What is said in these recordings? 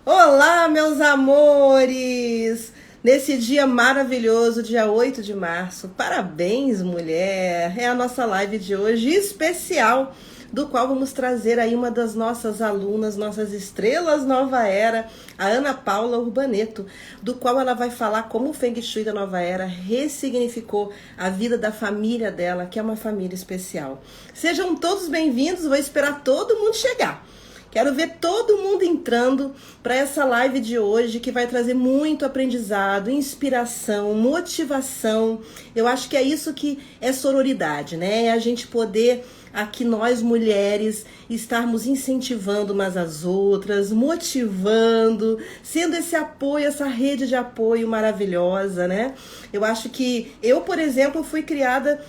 Olá, meus amores! Nesse dia maravilhoso, dia 8 de março, parabéns, mulher! É a nossa live de hoje especial, do qual vamos trazer aí uma das nossas alunas, nossas estrelas nova era, a Ana Paula Urbaneto, do qual ela vai falar como o Feng Shui da nova era ressignificou a vida da família dela, que é uma família especial. Sejam todos bem-vindos, vou esperar todo mundo chegar. Quero ver todo mundo entrando para essa live de hoje, que vai trazer muito aprendizado, inspiração, motivação. Eu acho que é isso que é sororidade, né? É a gente poder, aqui nós mulheres, estarmos incentivando umas às outras, motivando, sendo esse apoio, essa rede de apoio maravilhosa, né? Eu acho que eu, por exemplo, fui criada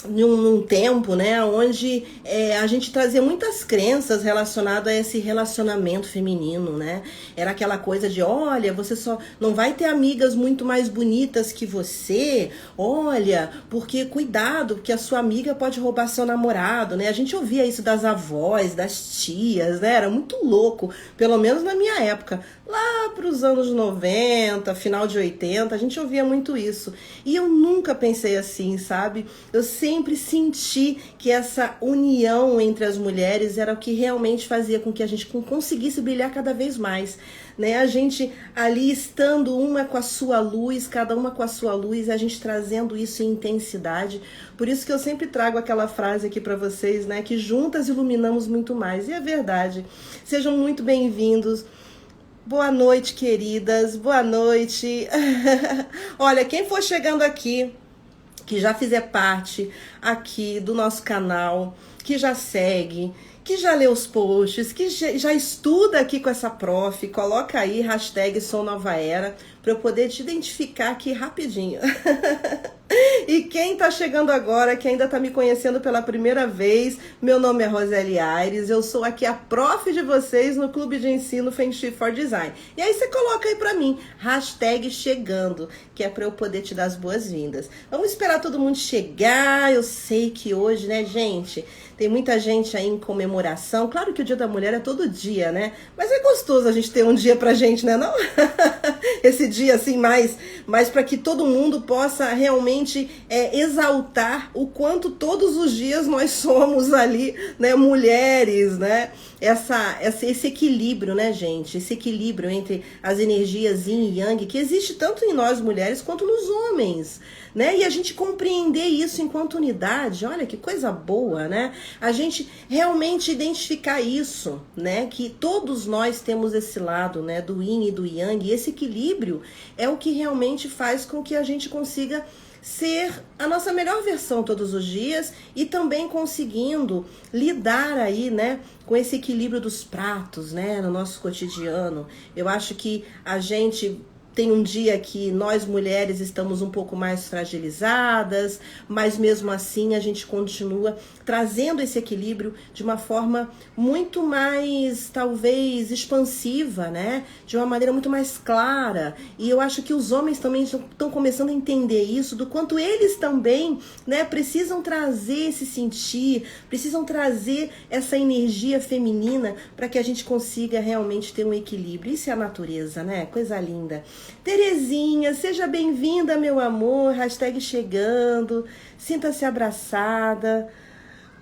num tempo, né, onde a gente trazia muitas crenças relacionadas a esse relacionamento feminino, né? Era aquela coisa de, olha, você só não vai ter amigas muito mais bonitas que você, olha, porque cuidado, porque a sua amiga pode roubar seu namorado, né? A gente ouvia isso das avós, das tias, né? Era muito louco, pelo menos na minha época. Lá para os anos 90, final de 80, a gente ouvia muito isso. E eu nunca pensei assim, sabe? Eu sempre senti que essa união entre as mulheres era o que realmente fazia com que a gente conseguisse brilhar cada vez mais, né? A gente ali estando uma com a sua luz, cada uma com a sua luz, a gente trazendo isso em intensidade. Por isso que eu sempre trago aquela frase aqui para vocês, né? Que juntas iluminamos muito mais. E é verdade. Sejam muito bem-vindos. Boa noite, queridas. Boa noite. Olha, quem for chegando aqui, que já fizer parte aqui do nosso canal, que já segue, que já lê os posts, que já estuda aqui com essa prof, coloca aí hashtag Sou Nova Era, para eu poder te identificar aqui rapidinho. E quem tá chegando agora, que ainda tá me conhecendo pela primeira vez, meu nome é Roseli Aires, eu sou aqui a prof de vocês no Clube de Ensino Feng Shui for Design. E aí você coloca aí pra mim, hashtag chegando, que é pra eu poder te dar as boas-vindas. Vamos esperar todo mundo chegar, eu sei que hoje, né, gente, tem muita gente aí em comemoração. Claro que o Dia da Mulher é todo dia, né? Mas é gostoso a gente ter um dia pra gente, né, não? Esse dia assim, mais para que todo mundo possa realmente exaltar o quanto todos os dias nós somos ali, né, mulheres, né? Esse equilíbrio, né, gente? Esse equilíbrio entre as energias yin e yang, que existe tanto em nós mulheres quanto nos homens, né? E a gente compreender isso enquanto unidade, olha que coisa boa, né? A gente realmente identificar isso, né? Que todos nós temos esse lado, né? Do yin e do yang, e esse equilíbrio é o que realmente faz com que a gente consiga ser a nossa melhor versão todos os dias e também conseguindo lidar aí, né, com esse equilíbrio dos pratos, né, no nosso cotidiano. Eu acho que a gente tem um dia que nós mulheres estamos um pouco mais fragilizadas, mas mesmo assim a gente continua trazendo esse equilíbrio de uma forma muito mais, talvez, expansiva, né? De uma maneira muito mais clara. E eu acho que os homens também estão começando a entender isso, do quanto eles também, né, precisam trazer esse sentir, precisam trazer essa energia feminina para que a gente consiga realmente ter um equilíbrio. Isso é a natureza, né? Coisa linda. Terezinha, seja bem-vinda, meu amor, hashtag chegando, sinta-se abraçada.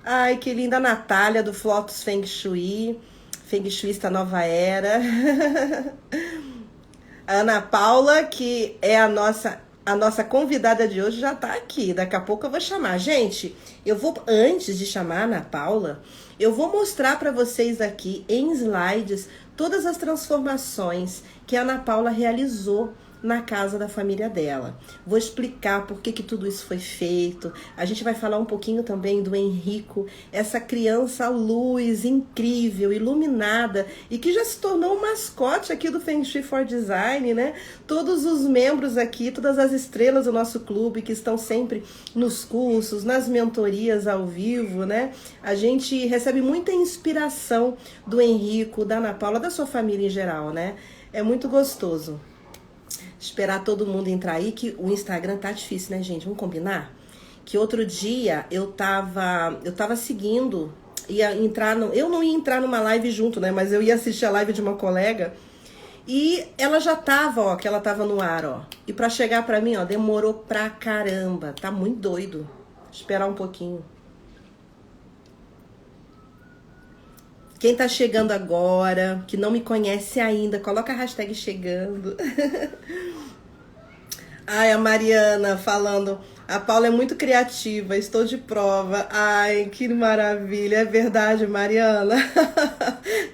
Ai, que linda, a Natália do Flotus Feng Shui, Feng Shuista Nova Era. A Ana Paula, que é a nossa convidada de hoje, já tá aqui, daqui a pouco eu vou chamar. Gente, antes de chamar a Ana Paula, eu vou mostrar para vocês aqui em slides todas as transformações que a Ana Paula realizou na casa da família dela. Vou explicar por que tudo isso foi feito. A gente vai falar um pouquinho também do Henrico, essa criança luz, incrível, iluminada, e que já se tornou um mascote aqui do Feng Shui for Design, né? Todos os membros aqui, todas as estrelas do nosso clube que estão sempre nos cursos, nas mentorias ao vivo, né? A gente recebe muita inspiração do Henrico, da Ana Paula, da sua família em geral, né? É muito gostoso. Esperar todo mundo entrar aí, que o Instagram tá difícil, né, gente? Vamos combinar? Que outro dia eu tava seguindo, eu não ia entrar numa live junto, né? Mas eu ia assistir a live de uma colega E ela já tava, ó, que ela tava no ar, ó. E pra chegar pra mim, ó, demorou pra caramba. Tá muito doido. Esperar um pouquinho. Quem tá chegando agora, que não me conhece ainda, coloca a hashtag chegando. Ai, a Mariana falando, a Paula é muito criativa, estou de prova. Ai, que maravilha, é verdade, Mariana.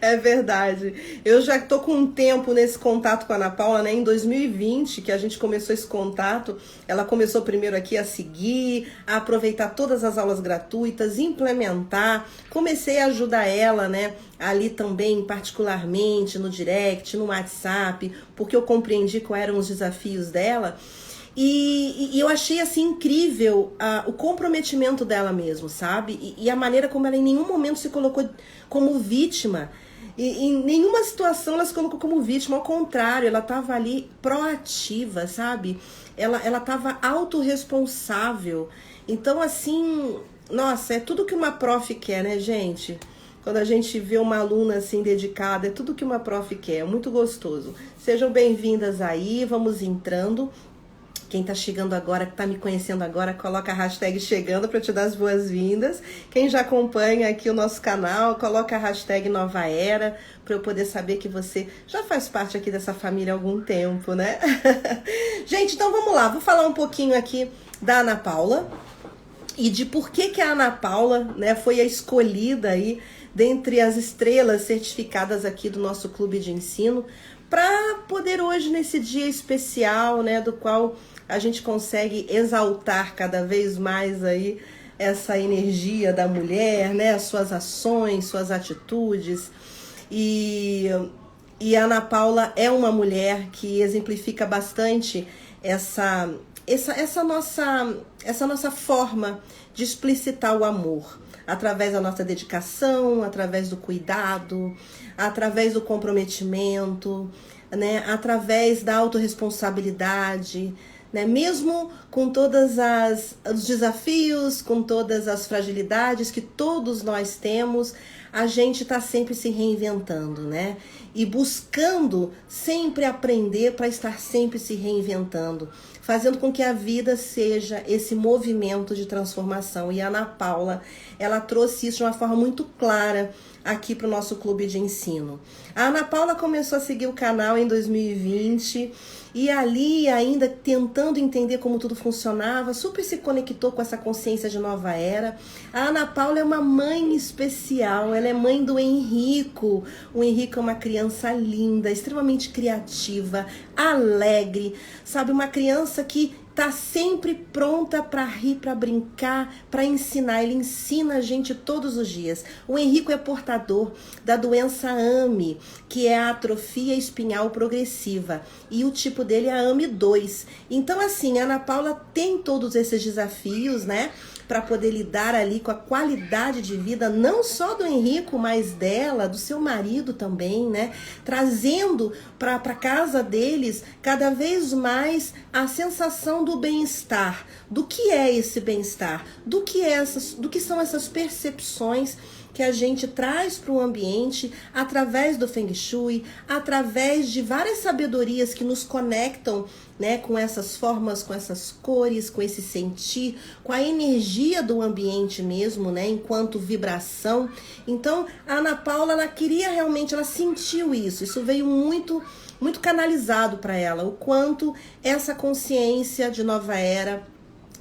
É verdade. Eu já tô com um tempo nesse contato com a Ana Paula, né? Em 2020, que a gente começou esse contato, ela começou primeiro aqui a seguir, a aproveitar todas as aulas gratuitas, implementar. Comecei a ajudar ela, né? Ali também, particularmente, no direct, no WhatsApp, porque eu compreendi quais eram os desafios dela. E eu achei assim incrível o comprometimento dela mesmo, sabe? E a maneira como ela em nenhum momento se colocou como vítima. E em nenhuma situação ela se colocou como vítima, ao contrário, ela estava ali proativa, sabe? Ela estava autorresponsável. Então, assim, nossa, é tudo que uma prof quer, né, gente? Quando a gente vê uma aluna assim dedicada, é tudo que uma prof quer, é muito gostoso. Sejam bem-vindas aí, vamos entrando. Quem tá chegando agora, que tá me conhecendo agora, coloca a hashtag chegando para te dar as boas-vindas. Quem já acompanha aqui o nosso canal, coloca a hashtag Nova Era, para eu poder saber que você já faz parte aqui dessa família há algum tempo, né? Gente, então vamos lá, vou falar um pouquinho aqui da Ana Paula e de por que a Ana Paula, né, foi a escolhida aí dentre as estrelas certificadas aqui do nosso clube de ensino, para poder hoje, nesse dia especial, né, do qual a gente consegue exaltar cada vez mais aí essa energia da mulher, né, suas ações, suas atitudes. E a Ana Paula é uma mulher que exemplifica bastante essa nossa forma de explicitar o amor, através da nossa dedicação, através do cuidado, através do comprometimento, né, através da autorresponsabilidade, né, mesmo com todos os desafios, com todas as fragilidades que todos nós temos, a gente está sempre se reinventando, né? E buscando sempre aprender para estar sempre se reinventando, fazendo com que a vida seja esse movimento de transformação. E a Ana Paula, ela trouxe isso de uma forma muito clara aqui para o nosso clube de ensino. A Ana Paula começou a seguir o canal em 2020 e ali, ainda tentando entender como tudo funcionava, super se conectou com essa consciência de nova era. A Ana Paula é uma mãe especial, ela é mãe do Henrico. O Henrico é uma criança linda, extremamente criativa, alegre, sabe? Uma criança que tá sempre pronta para rir, para brincar, para ensinar. Ele ensina a gente todos os dias. O Henrico é portador da doença AME, que é a atrofia espinhal progressiva. E o tipo dele é a AME 2. Então, assim, a Ana Paula tem todos esses desafios, né? Para poder lidar ali com a qualidade de vida, não só do Henrico, mas dela, do seu marido também, né? Trazendo para casa deles cada vez mais a sensação do bem-estar. Do que é esse bem-estar? Do que são essas percepções que a gente traz para o ambiente através do Feng Shui, através de várias sabedorias que nos conectam, né, com essas formas, com essas cores, com esse sentir, com a energia do ambiente mesmo, né, enquanto vibração. Então, a Ana Paula, ela queria realmente, ela sentiu isso veio muito canalizado para ela, o quanto essa consciência de nova era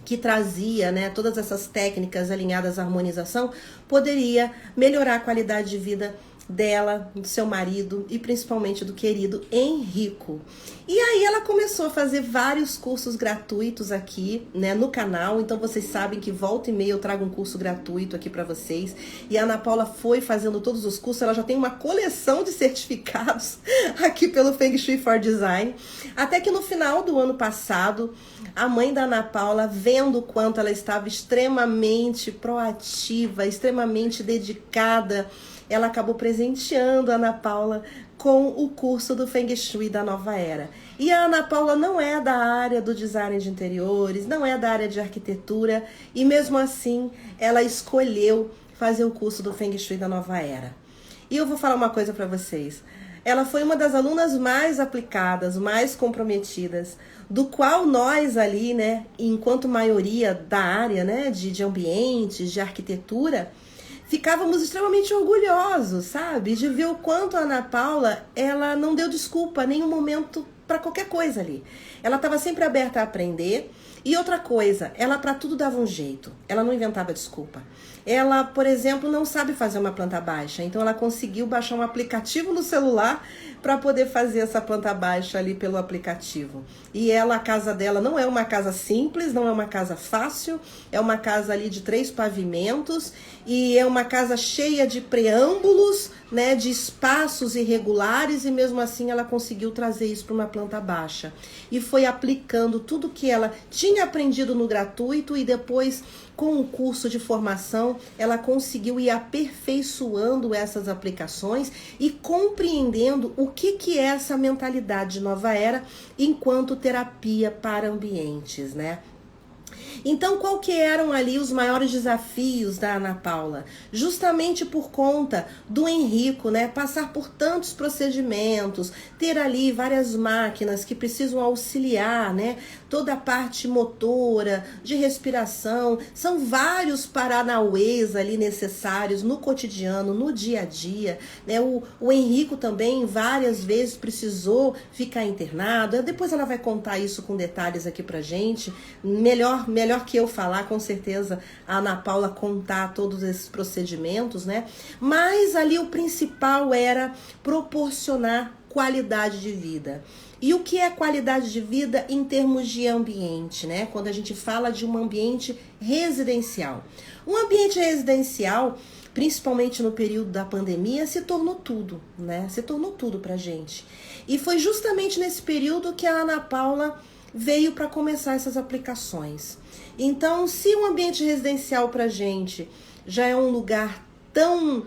que trazia, né, todas essas técnicas alinhadas à harmonização, poderia melhorar a qualidade de vida dela, do seu marido e principalmente do querido Henrico. E aí ela começou a fazer vários cursos gratuitos aqui, né, no canal. Então vocês sabem que volta e meia eu trago um curso gratuito aqui para vocês. E a Ana Paula foi fazendo todos os cursos. Ela já tem uma coleção de certificados aqui pelo Feng Shui for Design. Até que no final do ano passado, a mãe da Ana Paula, vendo o quanto ela estava extremamente proativa, extremamente dedicada, ela acabou presenteando a Ana Paula com o curso do Feng Shui da Nova Era. E a Ana Paula não é da área do design de interiores, não é da área de arquitetura, e mesmo assim ela escolheu fazer o curso do Feng Shui da Nova Era. E eu vou falar uma coisa para vocês. ela foi uma das alunas mais aplicadas, mais comprometidas, do qual nós ali, né, enquanto maioria da área, né, de ambientes, de arquitetura, ficávamos extremamente orgulhosos, sabe? De ver o quanto a Ana Paula, ela não deu desculpa em nenhum momento para qualquer coisa ali. Ela estava sempre aberta a aprender. E outra coisa, ela para tudo dava um jeito. Ela não inventava desculpa. Ela, por exemplo, não sabe fazer uma planta baixa. Então ela conseguiu baixar um aplicativo no celular para poder fazer essa planta baixa ali pelo aplicativo. E ela, a casa dela não é uma casa simples, não é uma casa fácil, é uma casa ali de 3 pavimentos e é uma casa cheia de preâmbulos, né, de espaços irregulares, e mesmo assim ela conseguiu trazer isso para uma planta baixa. E foi aplicando tudo que ela tinha aprendido no gratuito e depois, com o curso de formação, ela conseguiu ir aperfeiçoando essas aplicações e compreendendo o que é essa mentalidade de nova era enquanto terapia para ambientes, né? Então, qual que eram ali os maiores desafios da Ana Paula? Justamente por conta do Henrico, né? Passar por tantos procedimentos, ter ali várias máquinas que precisam auxiliar, né? Toda a parte motora, de respiração, são vários paranauês ali necessários no cotidiano, no dia a dia, né? O Henrico também várias vezes precisou ficar internado. Depois ela vai contar isso com detalhes aqui pra gente. Melhor que eu falar, com certeza, a Ana Paula contar todos esses procedimentos, né? Mas ali o principal era proporcionar qualidade de vida. E o que é qualidade de vida em termos de ambiente, né? Quando a gente fala de um ambiente residencial. Um ambiente residencial, principalmente no período da pandemia, se tornou tudo, né? Se tornou tudo pra gente. E foi justamente nesse período que a Ana Paula veio para começar essas aplicações. Então, se um ambiente residencial pra gente já é um lugar tão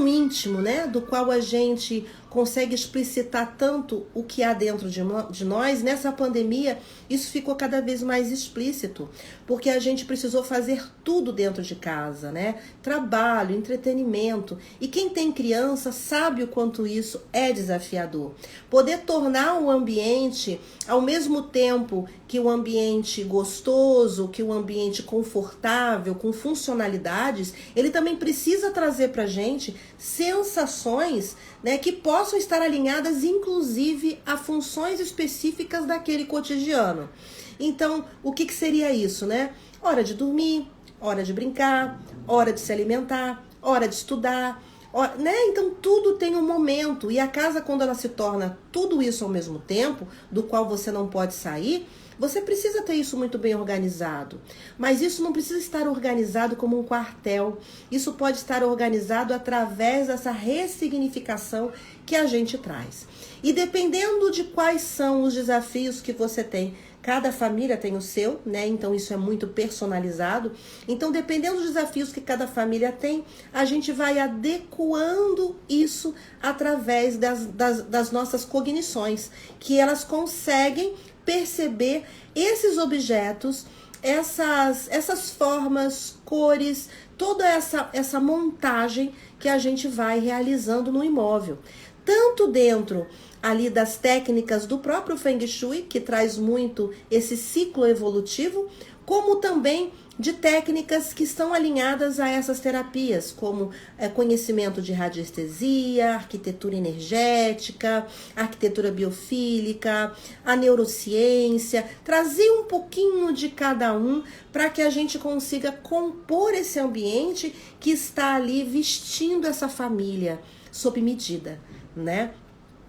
íntimo, né, do qual a gente consegue explicitar tanto o que há dentro de nós, nessa pandemia isso ficou cada vez mais explícito, porque a gente precisou fazer tudo dentro de casa, né? Trabalho, entretenimento, e quem tem criança sabe o quanto isso é desafiador. Poder tornar o ambiente, ao mesmo tempo que um ambiente gostoso, que um ambiente confortável, com funcionalidades, ele também precisa trazer pra gente sensações, né, que possam estar alinhadas inclusive a funções específicas daquele cotidiano. Então, o que seria isso, né? Hora de dormir, hora de brincar, hora de se alimentar, hora de estudar, né? Então tudo tem um momento, e a casa, quando ela se torna tudo isso ao mesmo tempo, do qual você não pode sair, você precisa ter isso muito bem organizado. Mas isso não precisa estar organizado como um quartel. Isso pode estar organizado através dessa ressignificação que a gente traz. E dependendo de quais são os desafios que você tem, cada família tem o seu, né? Então isso é muito personalizado. Então, dependendo dos desafios que cada família tem, a gente vai adequando isso através das nossas cognições, que elas conseguem perceber esses objetos, essas formas, cores, toda essa montagem que a gente vai realizando no imóvel. Tanto dentro ali das técnicas do próprio Feng Shui, que traz muito esse ciclo evolutivo, como também de técnicas que estão alinhadas a essas terapias, como conhecimento de radiestesia, arquitetura energética, arquitetura biofílica, a neurociência, trazer um pouquinho de cada um para que a gente consiga compor esse ambiente que está ali vestindo essa família sob medida, né?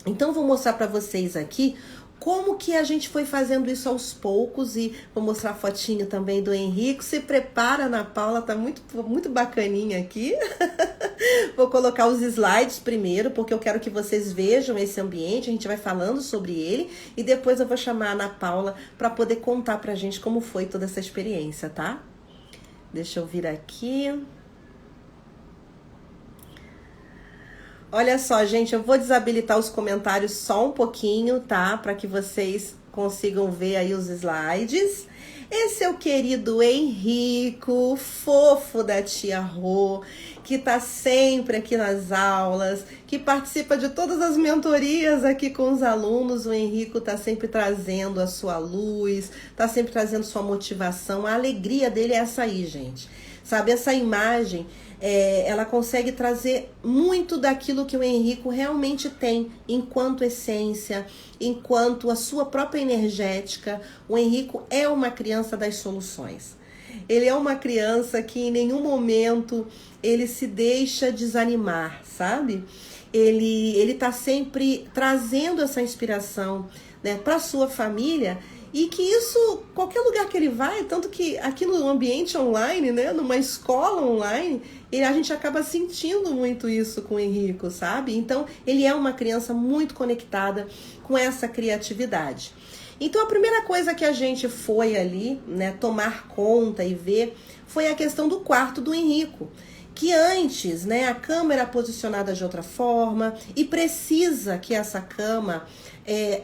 Então, vou mostrar para vocês aqui como que a gente foi fazendo isso aos poucos, e vou mostrar a fotinho também do Henrico. Se prepara, Ana Paula, tá muito bacaninha aqui. Vou colocar os slides primeiro, porque eu quero que vocês vejam esse ambiente, a gente vai falando sobre ele, e depois eu vou chamar a Ana Paula para poder contar pra gente como foi toda essa experiência, tá? Deixa eu vir aqui. Olha só, gente, eu vou desabilitar os comentários só um pouquinho, tá? Para que vocês consigam ver aí os slides. Esse é o querido Henrico, fofo da tia Rô, que está sempre aqui nas aulas, que participa de todas as mentorias aqui com os alunos. O Henrico está sempre trazendo a sua luz, está sempre trazendo sua motivação. A alegria dele é essa aí, gente. Sabe, essa imagem, ela consegue trazer muito daquilo que o Henrico realmente tem enquanto essência, enquanto a sua própria energética. O Henrico é uma criança das soluções. Ele é uma criança que em nenhum momento ele se deixa desanimar, sabe? Ele tá sempre trazendo essa inspiração, né, para sua família. E que isso, qualquer lugar que ele vai, tanto que aqui no ambiente online, né, numa escola online, a gente acaba sentindo muito isso com o Henrico, sabe? Então, ele é uma criança muito conectada com essa criatividade. Então, a primeira coisa que a gente foi ali, né, tomar conta e ver, foi a questão do quarto do Henrico. Que antes, né, a cama era posicionada de outra forma e precisa que essa cama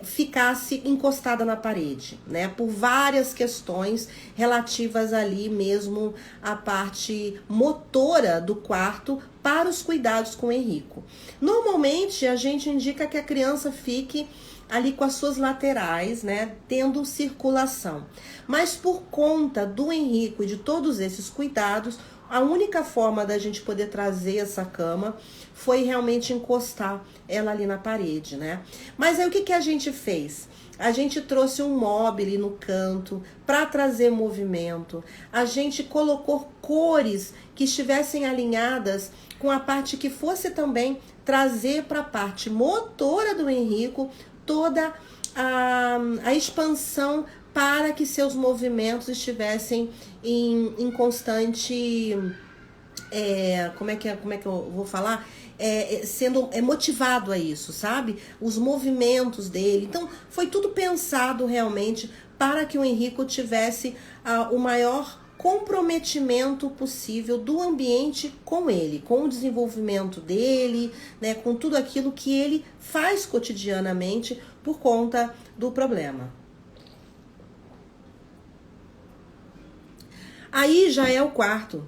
ficasse encostada na parede, né, por várias questões relativas ali mesmo à parte motora do quarto para os cuidados com o Henrico. Normalmente, a gente indica que a criança fique ali com as suas laterais, né, tendo circulação. Mas por conta do Henrico e de todos esses cuidados, a única forma da gente poder trazer essa cama foi realmente encostar ela ali na parede, né? Mas aí o que a gente fez? A gente trouxe um móvel no canto para trazer movimento. A gente colocou cores que estivessem alinhadas com a parte que fosse também trazer para a parte motora do Henrico toda a expansão para que seus movimentos estivessem em constante, como é que eu vou falar? Sendo motivado a isso, sabe? Os movimentos dele. Então, foi tudo pensado realmente para que o Henrico tivesse o maior comprometimento possível do ambiente com ele, com o desenvolvimento dele, né, com tudo aquilo que ele faz cotidianamente por conta do problema. Aí já é o quarto,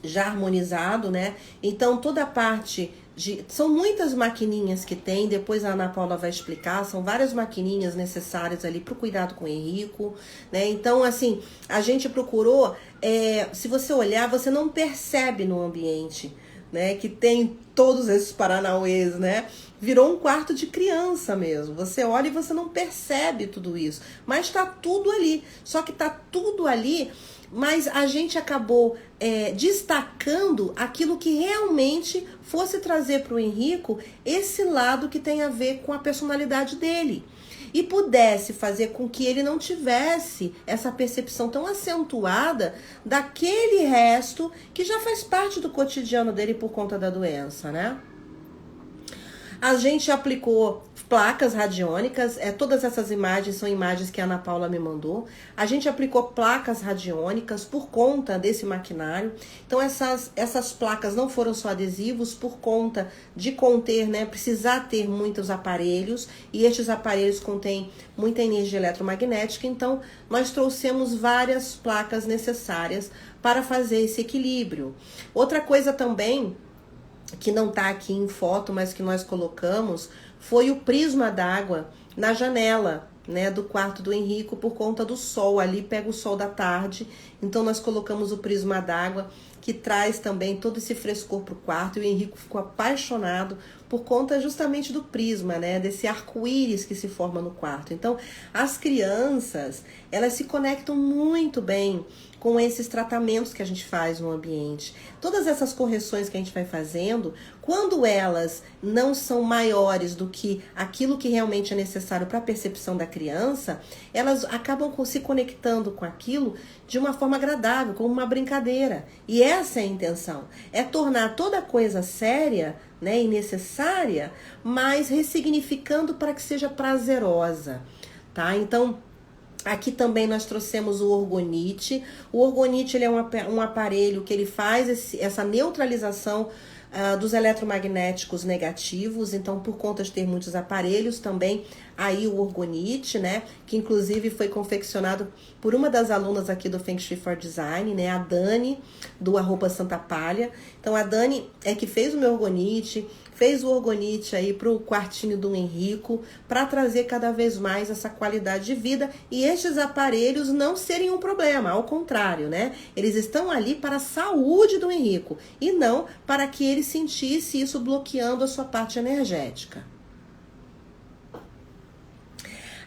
já harmonizado, né? Então toda a parte são muitas maquininhas que tem, depois a Ana Paula vai explicar, são várias maquininhas necessárias ali para o cuidado com o Henrico, né? Então, assim, a gente procurou, se você olhar, você não percebe no ambiente, né, que tem todos esses paranauês, né? Virou um quarto de criança mesmo. Você olha e você não percebe tudo isso, mas tá tudo ali. Só que tá tudo ali, mas a gente acabou destacando aquilo que realmente fosse trazer para o Henrico esse lado que tem a ver com a personalidade dele. E pudesse fazer com que ele não tivesse essa percepção tão acentuada daquele resto que já faz parte do cotidiano dele por conta da doença, né? A gente aplicou placas radiônicas, todas essas imagens são imagens que a Ana Paula me mandou. A gente aplicou placas radiônicas por conta desse maquinário. Então essas placas não foram só adesivos por conta de conter, né, precisar ter muitos aparelhos, e estes aparelhos contêm muita energia eletromagnética, então nós trouxemos várias placas necessárias para fazer esse equilíbrio. Outra coisa também que não está aqui em foto, mas que nós colocamos, foi o prisma d'água na janela, né, do quarto do Henrico, por conta do sol. Ali pega o sol da tarde, então nós colocamos o prisma d'água, que traz também todo esse frescor para o quarto, e o Henrico ficou apaixonado por conta justamente do prisma, né, desse arco-íris que se forma no quarto. Então, as crianças, elas se conectam muito bem com esses tratamentos que a gente faz no ambiente. Todas essas correções que a gente vai fazendo, quando elas não são maiores do que aquilo que realmente é necessário para a percepção da criança, elas acabam se conectando com aquilo de uma forma agradável, como uma brincadeira. E essa é a intenção, é tornar toda coisa séria, né, e necessária, mas ressignificando para que seja prazerosa, tá? Então, aqui também nós trouxemos o orgonite. O orgonite, ele é um aparelho que ele faz essa neutralização dos eletromagnéticos negativos, então por conta de ter muitos aparelhos também, aí o orgonite, né, que inclusive foi confeccionado por uma das alunas aqui do Feng Shui for Design, né, a Dani, do @ Santa Palha. Então a Dani é que fez o meu orgonite, fez o orgonite aí pro quartinho do Henrico, para trazer cada vez mais essa qualidade de vida e estes aparelhos não serem um problema, ao contrário, né? Eles estão ali para a saúde do Henrico e não para que ele sentisse isso bloqueando a sua parte energética.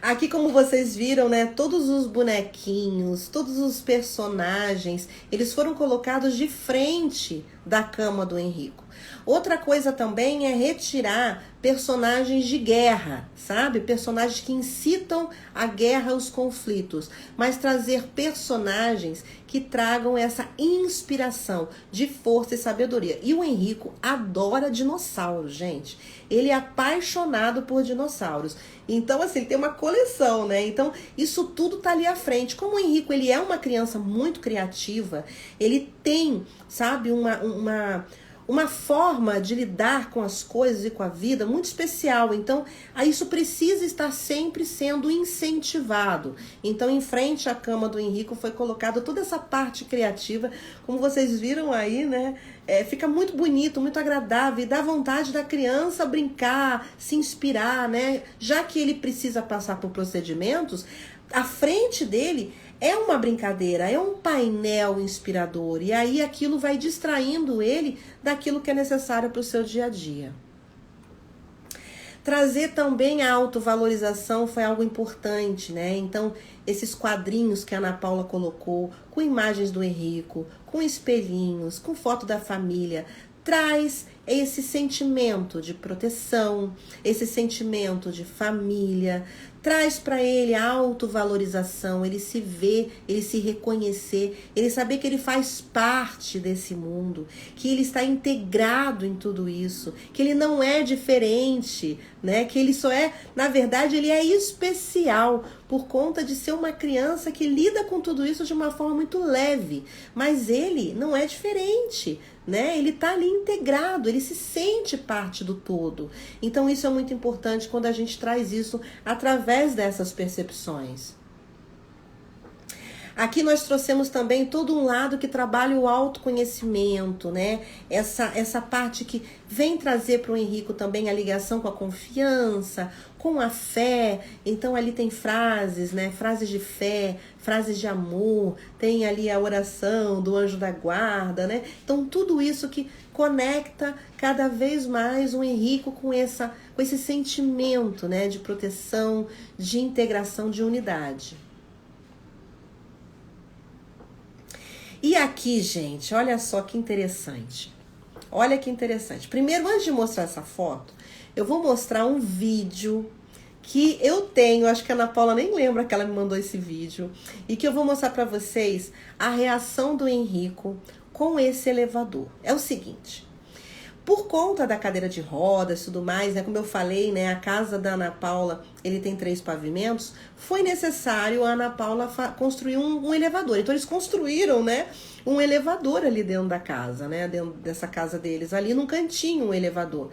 Aqui, como vocês viram, né, todos os bonequinhos, todos os personagens, eles foram colocados de frente da cama do Henrico. Outra coisa também é retirar personagens de guerra, sabe? Personagens que incitam a guerra, os conflitos, mas trazer personagens que tragam essa inspiração de força e sabedoria. E o Henrico adora dinossauros, gente. Ele é apaixonado por dinossauros. Então, assim, ele tem uma coleção, né? Então, isso tudo tá ali à frente. Como o Henrico, ele é uma criança muito criativa, ele tem, sabe, uma forma de lidar com as coisas e com a vida muito especial. Então, isso precisa estar sempre sendo incentivado. Então, em frente à cama do Henrico foi colocada toda essa parte criativa. Como vocês viram aí, né? Fica muito bonito, muito agradável e dá vontade da criança brincar, se inspirar, né? Já que ele precisa passar por procedimentos, à frente dele é uma brincadeira, é um painel inspirador. E aí aquilo vai distraindo ele daquilo que é necessário para o seu dia a dia. Trazer também a autovalorização foi algo importante, né? Então, esses quadrinhos que a Ana Paula colocou, com imagens do Henrico, com espelhinhos, com foto da família, traz esse sentimento de proteção, esse sentimento de família, traz para ele a autovalorização, ele se ver, ele se reconhecer, ele saber que ele faz parte desse mundo, que ele está integrado em tudo isso, que ele não é diferente, né? Que ele só é, na verdade, ele é especial por conta de ser uma criança que lida com tudo isso de uma forma muito leve, mas ele não é diferente, né? Ele está ali integrado, ele se sente parte do todo. Então isso é muito importante quando a gente traz isso através dessas percepções. Aqui nós trouxemos também todo um lado que trabalha o autoconhecimento, né? Essa parte que vem trazer para o Henrico também a ligação com a confiança, com a fé. Então ali tem frases, né? Frases de fé, frases de amor, tem ali a oração do anjo da guarda, né? Então tudo isso que conecta cada vez mais o Henrico com esse sentimento, né? De proteção, de integração, de unidade. E aqui, gente, olha só que interessante. Olha que interessante. Primeiro, antes de mostrar essa foto, eu vou mostrar um vídeo que eu tenho, acho que a Ana Paula nem lembra que ela me mandou esse vídeo, e que eu vou mostrar para vocês a reação do Henrico com esse elevador. É o seguinte, por conta da cadeira de rodas e tudo mais, né, como eu falei, né, a casa da Ana Paula, ele tem 3 pavimentos, foi necessário a Ana Paula construir um elevador. Então eles construíram, né, um elevador ali dentro da casa, né, dentro dessa casa deles, ali num cantinho um elevador.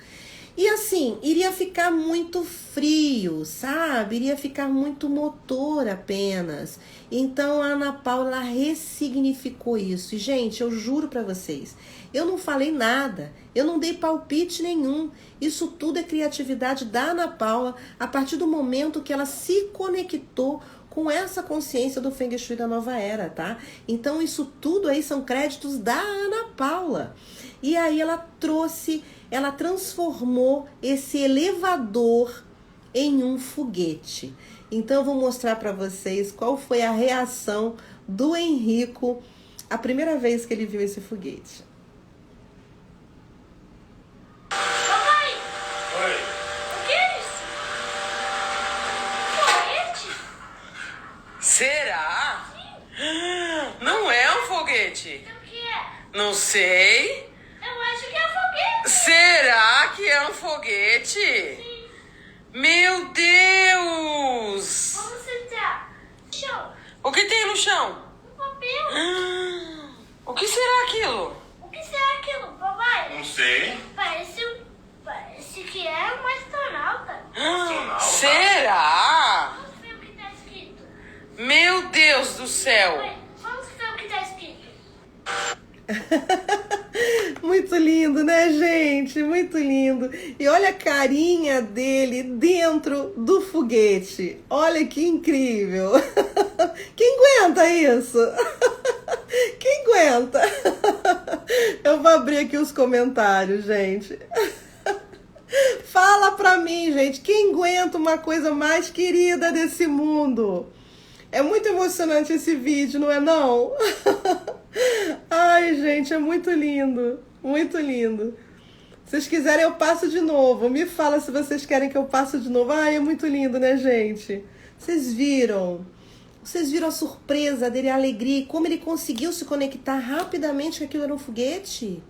E assim, iria ficar muito frio, sabe? Iria ficar muito motor apenas. Então a Ana Paula ela ressignificou isso. E gente, eu juro pra vocês, eu não falei nada, eu não dei palpite nenhum. Isso tudo é criatividade da Ana Paula a partir do momento que ela se conectou com essa consciência do Feng Shui da nova era, tá? Então isso tudo aí são créditos da Ana Paula. E aí ela transformou esse elevador em um foguete. Então eu vou mostrar para vocês qual foi a reação do Henrico a primeira vez que ele viu esse foguete. Papai! Oi! O que é isso? Foguete? Será? Sim. Não é um foguete. Então o que é? Não sei. Eu acho que é um foguete. Será que é um foguete? Sim. Meu Deus! Vamos sentar. Chão. O que tem no chão? Um papel. O que será aquilo? O que será aquilo, papai? Não sei. Deus do céu! Mãe, vamos ver o que tá escrito. Muito lindo, né, gente? Muito lindo. E olha a carinha dele dentro do foguete. Olha que incrível. Quem aguenta isso? Quem aguenta? Eu vou abrir aqui os comentários, gente. Fala pra mim, gente, quem aguenta uma coisa mais querida desse mundo? É muito emocionante esse vídeo, não é não? Ai, gente, é muito lindo. Muito lindo. Se vocês quiserem, eu passo de novo. Me fala se vocês querem que eu passe de novo. Ai, é muito lindo, né, gente? Vocês viram? Vocês viram a surpresa dele, a alegria e como ele conseguiu se conectar rapidamente que aquilo era um foguete?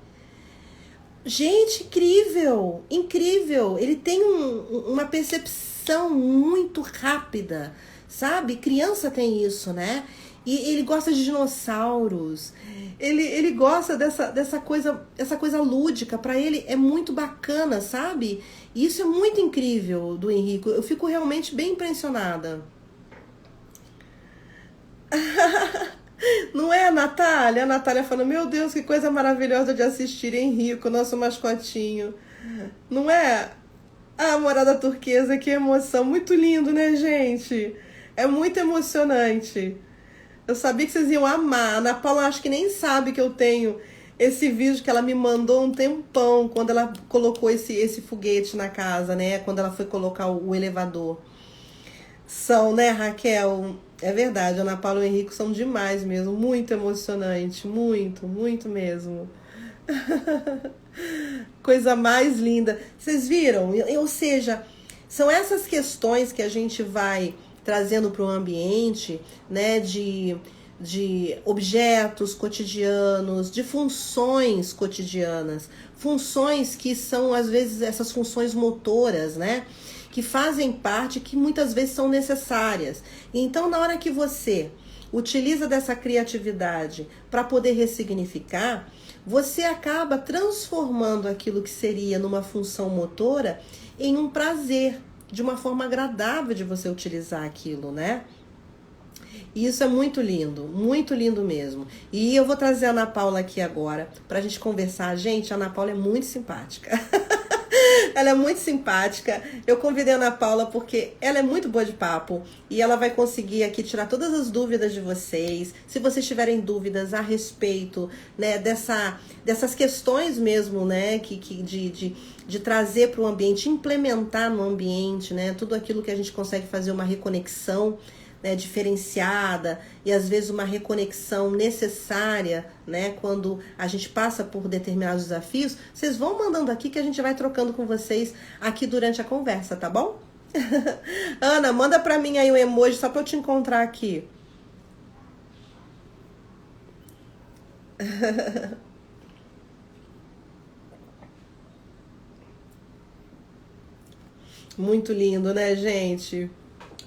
Gente, incrível! Incrível! Ele tem uma percepção muito rápida, sabe? Criança tem isso, né? E ele gosta de dinossauros. Ele gosta dessa coisa lúdica. Para ele é muito bacana, sabe? E isso é muito incrível do Henrico. Eu fico realmente bem impressionada. Não é a Natália? A Natália falando, meu Deus, que coisa maravilhosa de assistir Henrico, nosso mascotinho. Não é? A morada turquesa, que emoção. Muito lindo, né, gente? É muito emocionante. Eu sabia que vocês iam amar. A Ana Paula acho que nem sabe que eu tenho esse vídeo que ela me mandou um tempão, quando ela colocou esse foguete na casa, né? Quando ela foi colocar o elevador. São, né, Raquel? É verdade, a Ana Paula e o Henrico são demais mesmo. Muito emocionante. Muito, muito mesmo. Coisa mais linda. Vocês viram? Ou seja, são essas questões que a gente vai trazendo para o ambiente, né, de objetos cotidianos, de funções cotidianas, funções que são, às vezes, essas funções motoras, né, que fazem parte, que muitas vezes são necessárias. Então, na hora que você utiliza dessa criatividade para poder ressignificar, você acaba transformando aquilo que seria numa função motora em um prazer, de uma forma agradável de você utilizar aquilo, né? E isso é muito lindo mesmo. E eu vou trazer a Ana Paula aqui agora pra gente conversar. Gente, a Ana Paula é muito simpática. Ela é muito simpática. Eu convidei a Ana Paula porque ela é muito boa de papo e ela vai conseguir aqui tirar todas as dúvidas de vocês. Se vocês tiverem dúvidas a respeito, né, dessas questões mesmo, né, de trazer para o ambiente, implementar no ambiente, né, tudo aquilo que a gente consegue fazer uma reconexão, né, diferenciada e às vezes uma reconexão necessária, né, quando a gente passa por determinados desafios, vocês vão mandando aqui que a gente vai trocando com vocês aqui durante a conversa, tá bom? Ana, manda pra mim aí um emoji só pra eu te encontrar aqui. Muito lindo, né, gente?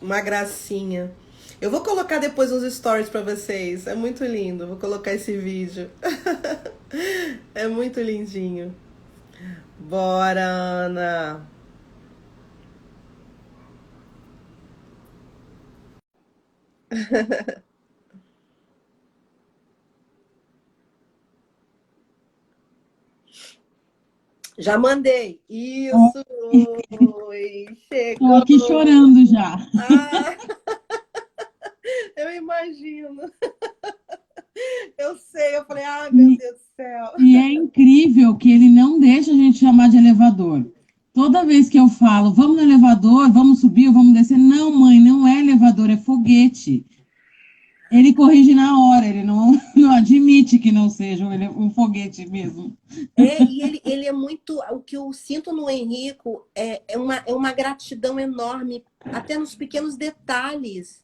Uma gracinha. Eu vou colocar depois uns stories pra vocês. É muito lindo. Vou colocar esse vídeo. É muito lindinho. Bora, Ana. Já mandei. Isso. Oi, Tô chegou. aqui chorando já. Ah, eu imagino. Eu sei. Eu falei, ai, meu Deus do céu. E é incrível que ele não deixa a gente chamar de elevador. Toda vez que eu falo, vamos no elevador, vamos subir ou vamos descer, não, mãe, não é elevador, é foguete. Ele corrige na hora, ele não admite que não seja um foguete mesmo. E ele é muito. O que eu sinto no Henrico é uma gratidão enorme, até nos pequenos detalhes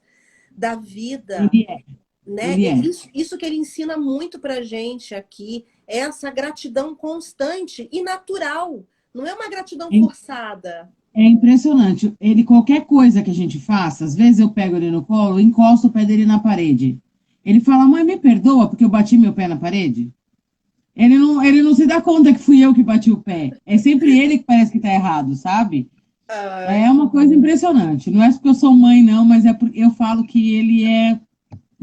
da vida, Ele é, né? ele é. Isso que ele ensina muito pra gente aqui, é essa gratidão constante e natural. Não é uma gratidão forçada. É impressionante. Ele, qualquer coisa que a gente faça, às vezes eu pego ele no colo, encosto o pé dele na parede. Ele fala, mãe, me perdoa porque eu bati meu pé na parede? Ele não se dá conta que fui eu que bati o pé. É sempre ele que parece que tá errado, sabe? É uma coisa impressionante. Não é porque eu sou mãe, não, mas é porque eu falo que ele é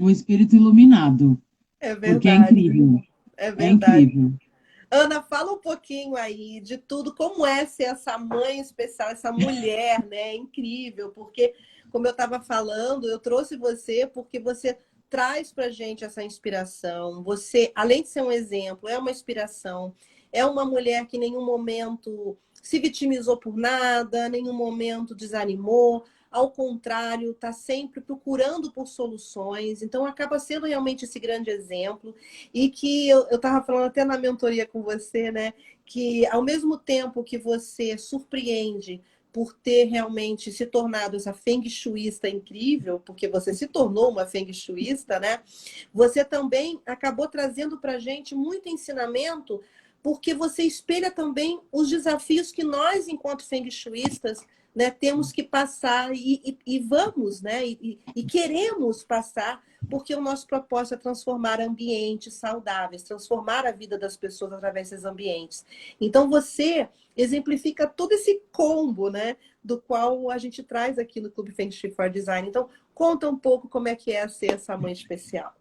um espírito iluminado, É porque é verdade, incrível, é é verdade. incrível. Ana, fala um pouquinho aí de tudo, como é ser essa mãe especial, essa mulher, né? É incrível, porque, como eu estava falando, eu trouxe você porque você traz para gente essa inspiração. Você, além de ser um exemplo, é uma inspiração. É uma mulher que em nenhum momento se vitimizou por nada, em nenhum momento desanimou. Ao contrário, está sempre procurando por soluções. Então, acaba sendo realmente esse grande exemplo. E que eu estava falando até na mentoria com você, né? Que ao mesmo tempo que você surpreende por ter realmente se tornado essa feng shuísta incrível, porque você se tornou uma feng shuísta, né? Você também acabou trazendo para a gente muito ensinamento, porque você espelha também os desafios que nós, enquanto feng shuístas, né, temos que passar e vamos, né? E queremos passar, porque o nosso propósito é transformar ambientes saudáveis, transformar a vida das pessoas através desses ambientes. Então, você exemplifica todo esse combo, né, do qual a gente traz aqui no Clube Feng Shui for Design. Então, conta um pouco como é que é ser essa mãe especial.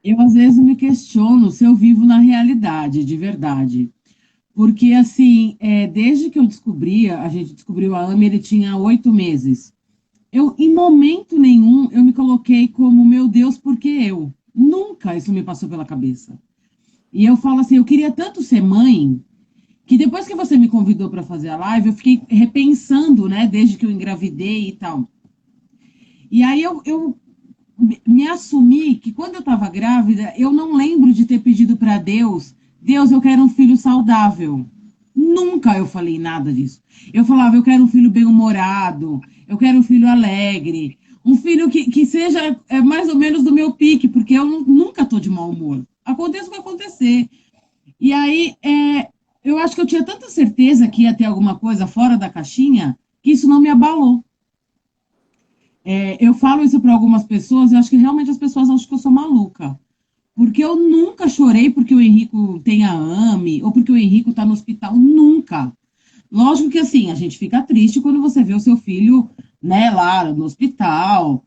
Eu, às vezes, me questiono se eu vivo na realidade, de verdade. Porque, assim, desde que eu descobri, a gente descobriu a AME, ele tinha 8 meses. Eu, em momento nenhum, eu me coloquei como, meu Deus, por que eu? Nunca isso me passou pela cabeça. E eu falo assim, eu queria tanto ser mãe, que depois que você me convidou para fazer a live, eu fiquei repensando, né, desde que eu engravidei e tal. E aí eu me assumi que quando eu estava grávida, eu não lembro de ter pedido para Deus, Deus, eu quero um filho saudável. Nunca eu falei nada disso. Eu falava, eu quero um filho bem-humorado, eu quero um filho alegre, um filho que seja mais ou menos do meu pique, porque eu nunca estou de mau humor. Aconteça o que acontecer. E aí, eu acho que eu tinha tanta certeza que ia ter alguma coisa fora da caixinha, que isso não me abalou. Eu falo isso para algumas pessoas, eu acho que realmente as pessoas acham que eu sou maluca. Porque eu nunca chorei porque o Henrico tem a AME, ou porque o Henrico está no hospital, nunca. Lógico que assim, a gente fica triste quando você vê o seu filho, né, lá no hospital.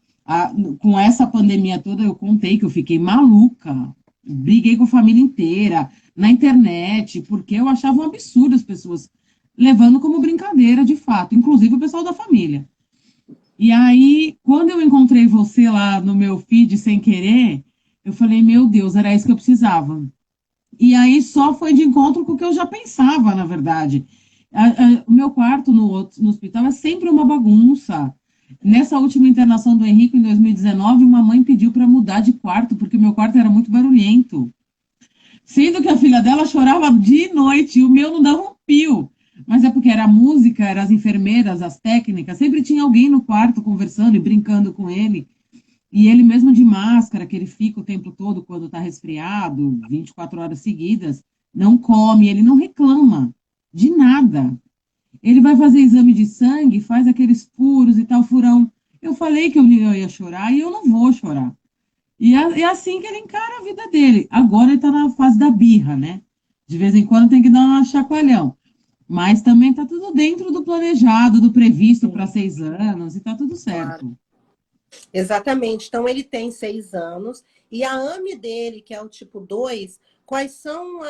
Com essa pandemia toda, eu contei que eu fiquei maluca. Briguei com a família inteira, na internet, porque eu achava um absurdo as pessoas levando como brincadeira, de fato, inclusive o pessoal da família. E aí, quando eu encontrei você lá no meu feed sem querer, eu falei, meu Deus, era isso que eu precisava. E aí só foi de encontro com o que eu já pensava, na verdade. O meu quarto no hospital é sempre uma bagunça. Nessa última internação do Henrique, em 2019, uma mãe pediu para mudar de quarto, porque o meu quarto era muito barulhento. Sendo que a filha dela chorava de noite e o meu não dava um pio. Mas é porque era a música, eram as enfermeiras, as técnicas, sempre tinha alguém no quarto conversando e brincando com ele. E ele mesmo de máscara, que ele fica o tempo todo quando está resfriado, 24 horas seguidas, não come, ele não reclama de nada. Ele vai fazer exame de sangue, faz aqueles furos e tal, furão. Eu falei que eu ia chorar e eu não vou chorar. E é assim que ele encara a vida dele. Agora ele está na fase da birra, né? De vez em quando tem que dar um chacoalhão. Mas também está tudo dentro do planejado, do previsto para 6 anos, e está tudo Claro. certo. Exatamente. Então, ele tem 6 anos. E a AME dele, que é o tipo 2, quais são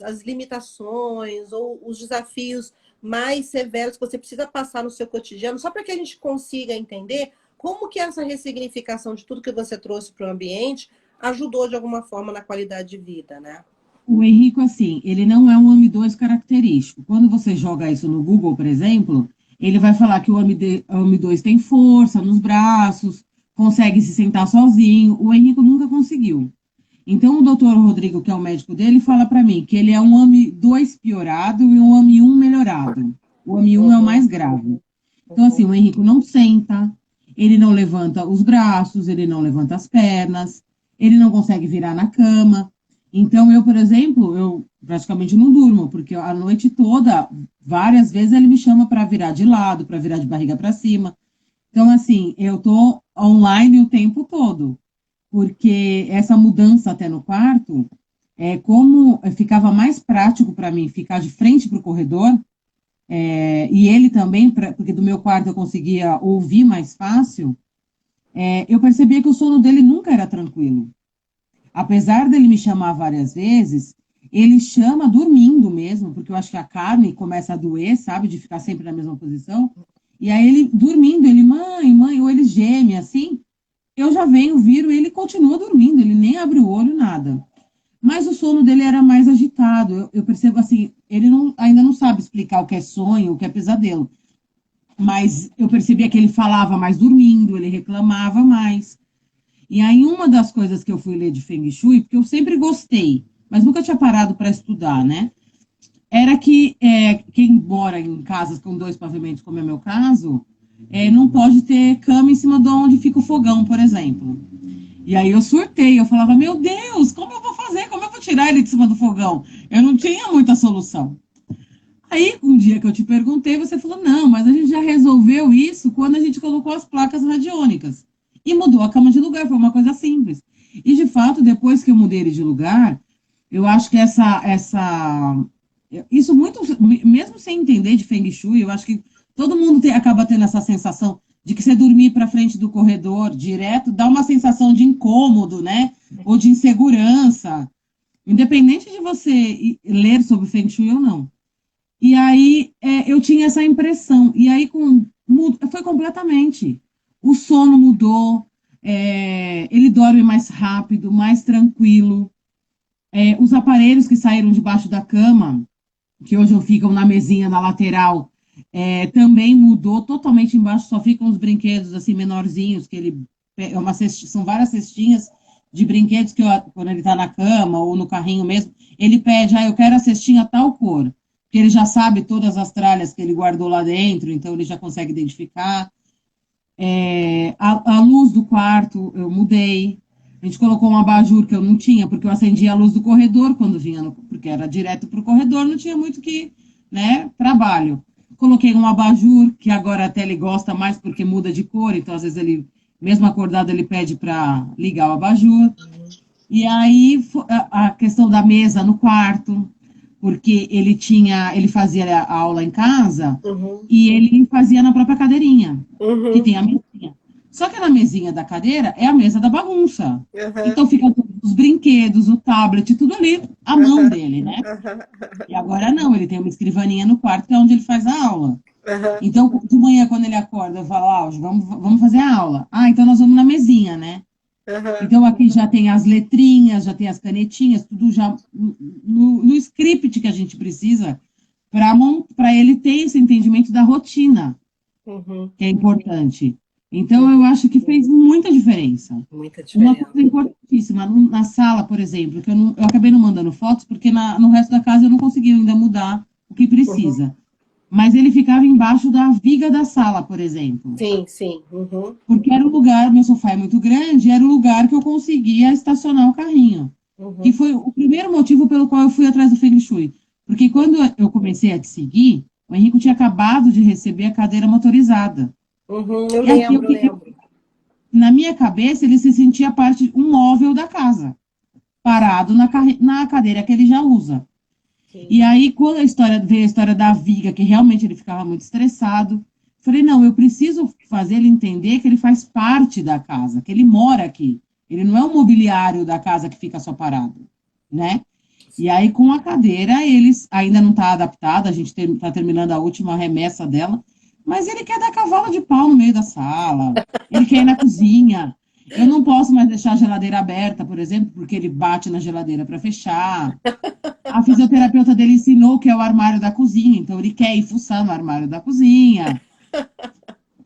as limitações ou os desafios mais severos que você precisa passar no seu cotidiano, só para que a gente consiga entender como que essa ressignificação de tudo que você trouxe para o ambiente ajudou de alguma forma na qualidade de vida, né? O Henrico, assim, ele não é um AMI2 característico. Quando você joga isso no Google, por exemplo, ele vai falar que o AMI2 tem força nos braços, consegue se sentar sozinho. O Henrico nunca conseguiu. Então, o doutor Rodrigo, que é o médico dele, fala para mim que ele é um AMI2 piorado e um AMI1 melhorado. O AMI1 é o mais grave. Então, assim, o Henrico não senta, ele não levanta os braços, ele não levanta as pernas, ele não consegue virar na cama. Então, eu, por exemplo, eu praticamente não durmo, porque a noite toda, várias vezes, ele me chama para virar de lado, para virar de barriga para cima. Então, assim, eu tô online o tempo todo, porque essa mudança até no quarto, como ficava mais prático para mim ficar de frente para o corredor, e ele também, porque do meu quarto eu conseguia ouvir mais fácil, eu percebia que o sono dele nunca era tranquilo. Apesar dele me chamar várias vezes, ele chama dormindo mesmo, porque eu acho que a carne começa a doer, sabe, de ficar sempre na mesma posição. E aí ele dormindo, ele, mãe, mãe, ou ele geme assim, eu já venho, viro, e ele continua dormindo, ele nem abre o olho, nada. Mas o sono dele era mais agitado. Eu percebo assim, ele ainda não sabe explicar o que é sonho, o que é pesadelo. Mas eu percebia que ele falava mais dormindo, ele reclamava mais. E aí, uma das coisas que eu fui ler de Feng Shui, porque eu sempre gostei, mas nunca tinha parado para estudar, né? Era que quem mora em casas com 2 pavimentos, como é meu caso, não pode ter cama em cima de onde fica o fogão, por exemplo. E aí eu surtei, eu falava, meu Deus, como eu vou fazer? Como eu vou tirar ele de cima do fogão? Eu não tinha muita solução. Aí, um dia que eu te perguntei, você falou, não, mas a gente já resolveu isso quando a gente colocou as placas radiônicas. E mudou a cama de lugar, foi uma coisa simples. E, de fato, depois que eu mudei ele de lugar, eu acho que isso muito, mesmo sem entender de Feng Shui, eu acho que todo mundo acaba tendo essa sensação de que você dormir para frente do corredor direto dá uma sensação de incômodo, né? Ou de insegurança, independente de você ler sobre Feng Shui ou não. E aí eu tinha essa impressão. E aí foi completamente. O sono mudou, ele dorme mais rápido, mais tranquilo. Os aparelhos que saíram debaixo da cama, que hoje ficam na mesinha na lateral, também mudou totalmente embaixo, só ficam os brinquedos assim menorzinhos, que ele são várias cestinhas de brinquedos que quando ele está na cama ou no carrinho mesmo, ele pede, eu quero a cestinha tal cor, porque ele já sabe todas as tralhas que ele guardou lá dentro, então ele já consegue identificar. A luz do quarto eu mudei. A gente colocou um abajur que eu não tinha, porque eu acendia a luz do corredor quando vinha, porque era direto para o corredor, não tinha muito trabalho. Coloquei um abajur, que agora até ele gosta mais porque muda de cor, então às vezes ele, mesmo acordado, ele pede para ligar o abajur. E aí a questão da mesa no quarto, porque ele fazia a aula em casa e ele fazia na própria cadeirinha, que tem a mesinha. Só que na mesinha da cadeira é a mesa da bagunça. Então fica todos os brinquedos, o tablet, tudo ali, à mão dele, né? E agora não, ele tem uma escrivaninha no quarto, que é onde ele faz a aula. Então, de manhã, quando ele acorda, eu falo, vamos fazer a aula. Então nós vamos na mesinha, né? Então aqui já tem as letrinhas, já tem as canetinhas, tudo já no script que a gente precisa para ele ter esse entendimento da rotina, que é importante. Então eu acho que fez muita diferença. Muita Uma diferença. coisa importantíssima, na sala, por exemplo, que eu acabei não mandando fotos, porque no resto da casa eu não consegui ainda mudar o que precisa. Mas ele ficava embaixo da viga da sala, por exemplo. Sim, sim. Porque era o lugar, meu sofá é muito grande, era o lugar que eu conseguia estacionar o carrinho. E foi o primeiro motivo pelo qual eu fui atrás do Feng Shui. Porque quando eu comecei a te seguir, o Henrico tinha acabado de receber a cadeira motorizada. Eu E aqui lembro. na minha cabeça, ele se sentia um móvel da casa, parado na cadeira que ele já usa. Sim. E aí, quando veio a história da viga, que realmente ele ficava muito estressado, falei, não, eu preciso fazer ele entender que ele faz parte da casa, que ele mora aqui. Ele não é o mobiliário da casa que fica só parado, né? E aí, com a cadeira, eles ainda não está adaptada, a gente está terminando a última remessa dela, mas ele quer dar cavalo de pau no meio da sala, ele quer ir na cozinha. Eu não posso mais deixar a geladeira aberta, por exemplo, porque ele bate na geladeira para fechar. A fisioterapeuta dele ensinou que é o armário da cozinha, então ele quer ir fuçar no armário da cozinha.